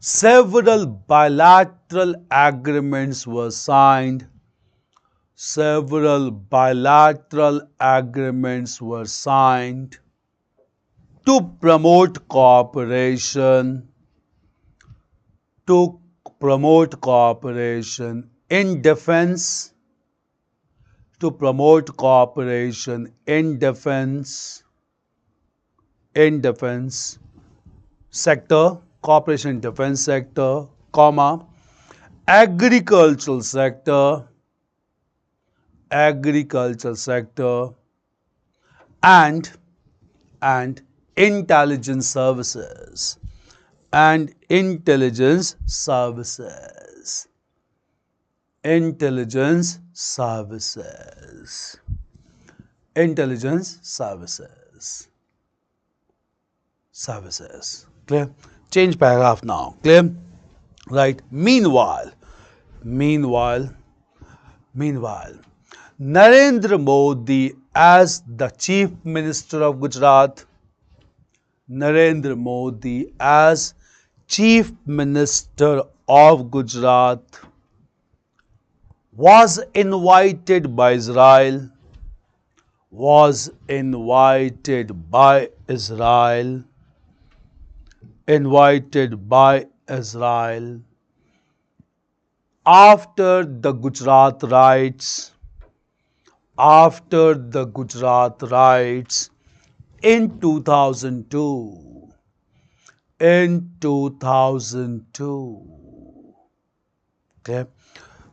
several bilateral agreements were signed. To promote cooperation in defense, sector, cooperation in defense sector, comma, agricultural sector, and intelligence services. Intelligence services. Clear? Change paragraph now. Clear? Right. Meanwhile, Narendra Modi as the Chief Minister of Gujarat, was invited by Israel, after the Gujarat riots in 2002. Okay,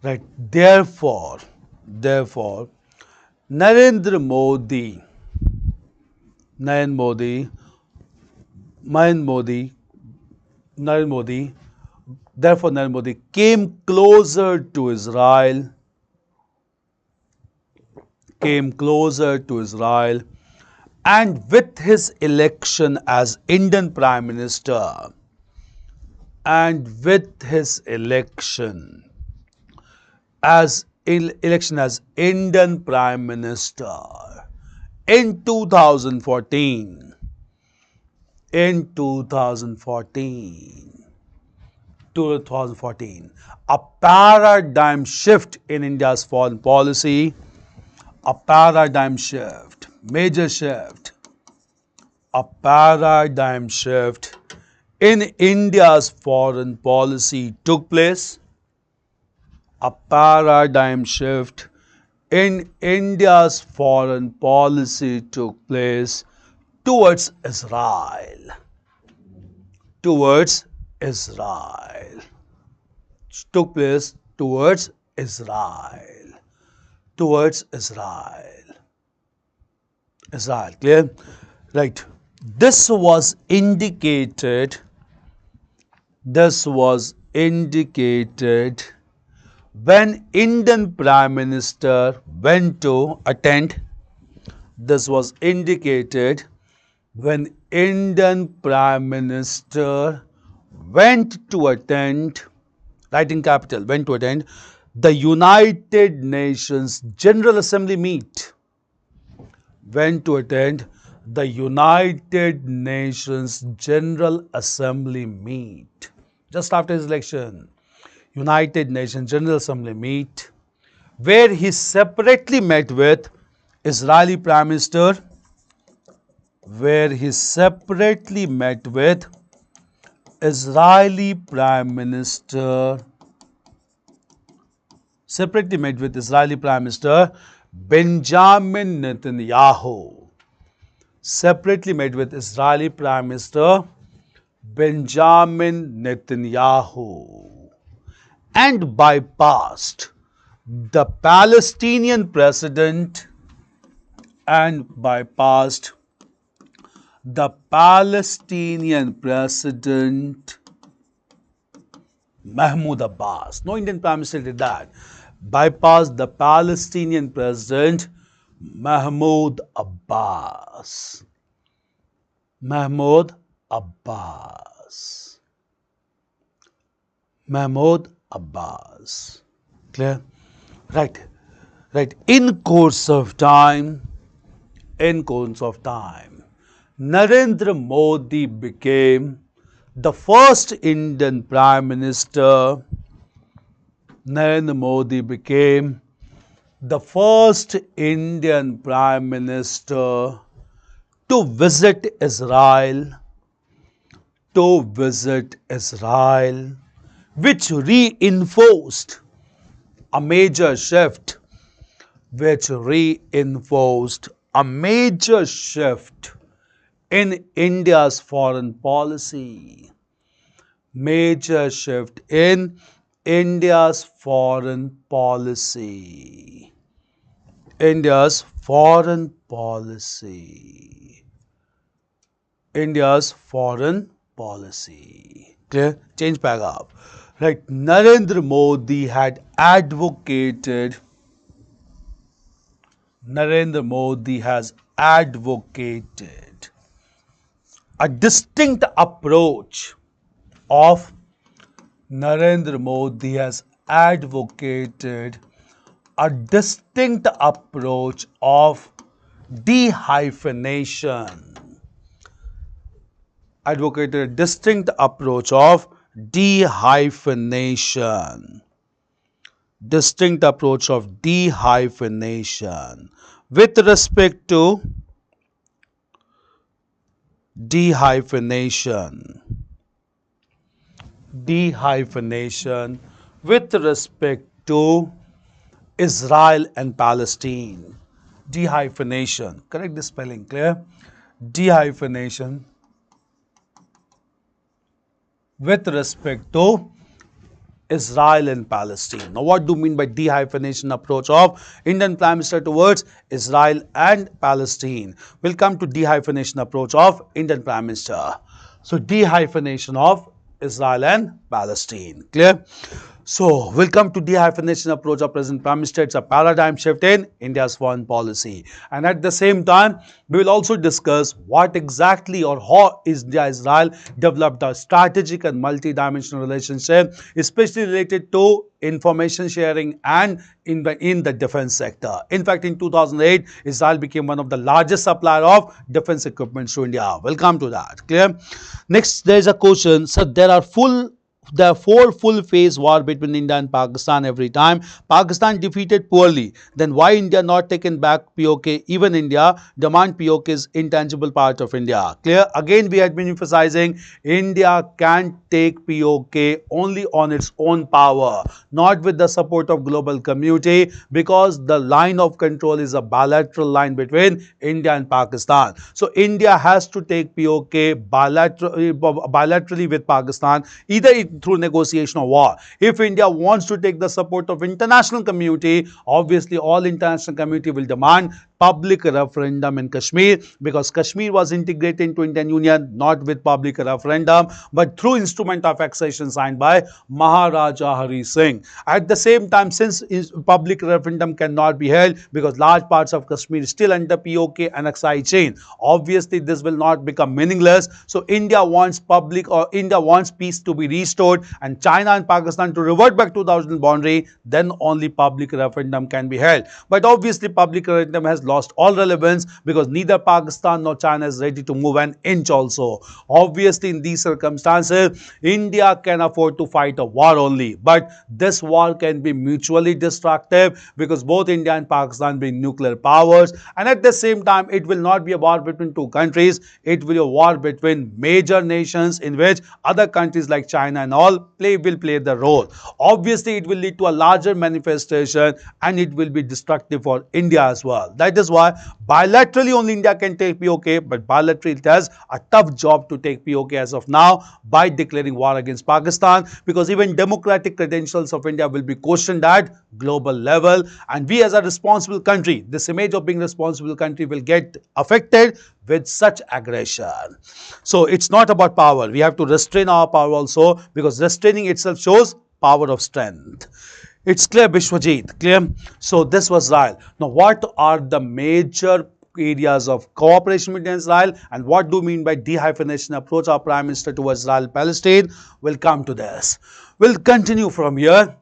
right. Therefore, Narendra Modi came closer to Israel, and with his election as Indian Prime Minister, in 2014, a paradigm shift in India's foreign policy, major shift, in India's foreign policy took place. Towards Israel. Clear? Right. This was indicated when Indian Prime Minister went to attend This was indicated when Indian Prime Minister went to attend, writing capital, went to attend the United Nations General Assembly meet. Went to attend the United Nations General Assembly meet. Just after his election, United Nations General Assembly meet, where he separately met with Israeli Prime Minister, Israeli Prime Minister, Benjamin Netanyahu. Separately met with Israeli Prime Minister Benjamin Netanyahu and bypassed the Palestinian president Mahmoud Abbas. No Indian Prime Minister did that. Bypassed the Palestinian president Mahmoud Abbas. Mahmoud Abbas. Clear? Right. In course of time, Narendra Modi became the first Indian Prime Minister. To visit Israel, which reinforced a major shift in India's foreign policy. India's foreign policy. Clear? Change paragraph. Right. Narendra Modi has advocated a distinct approach of de-hyphenation. With respect to Israel and Palestine. De-hyphenation. Correct the spelling, clear? De-hyphenation with respect to Israel and Palestine. Now, what do you mean by de-hyphenation approach of Indian Prime Minister towards Israel and Palestine? We'll come to de-hyphenation approach of Indian Prime Minister. So, de-hyphenation of Israel and Palestine. Clear? So, we'll come to de-hyphenation approach of present Prime Minister. It's a paradigm shift in India's foreign policy. And at the same time, we will also discuss what exactly or how India-Israel developed a strategic and multi-dimensional relationship, especially related to information sharing and in the defense sector. In fact, in 2008, Israel became one of the largest supplier of defense equipment to India. We'll come to that. Clear? Next, there is a question. So, there are 4 full-phase war between India and Pakistan every time. Pakistan defeated poorly. Then why India not taken back POK? Even India demand POK is intangible part of India. Clear? Again, we had been emphasizing India can take POK only on its own power, not with the support of global community, because the line of control is a bilateral line between India and Pakistan. So, India has to take POK bilaterally with Pakistan, either through negotiation or war. If India wants to take the support of international community, obviously all international community will demand public referendum in Kashmir, because Kashmir was integrated into Indian Union not with public referendum but through instrument of accession signed by Maharaja Hari Singh. At the same time, since public referendum cannot be held because large parts of Kashmir is still under POK and Aksai chain, obviously this will not become meaningless. So India wants peace to be restored and China and Pakistan to revert back to the original boundary, then only public referendum can be held. But obviously public referendum has lost all relevance because neither Pakistan nor China is ready to move an inch also. Obviously in these circumstances, India can afford to fight a war only, but this war can be mutually destructive because both India and Pakistan being nuclear powers, and at the same time it will not be a war between two countries, it will be a war between major nations in which other countries like China and all will play the role. Obviously it will lead to a larger manifestation and it will be destructive for India as well. That is why bilaterally only India can take POK, but bilaterally it has a tough job to take POK as of now by declaring war against Pakistan, because even democratic credentials of India will be questioned at global level, and we as a responsible country, this image of being responsible country will get affected with such aggression. So it's not about power, we have to restrain our power also, because restraining itself shows power of strength. It's clear, Bishwajit, clear? So this was Israel. Now what are the major areas of cooperation between Israel and what do you mean by dehyphenation approach our Prime Minister towards Israel-Palestine? We'll come to this. We'll continue from here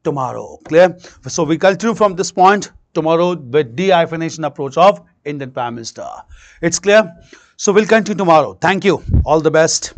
tomorrow, clear? So we continue from this point tomorrow with dehyphenation approach of Indian Prime Minister. It's clear? So we'll continue tomorrow. Thank you. All the best.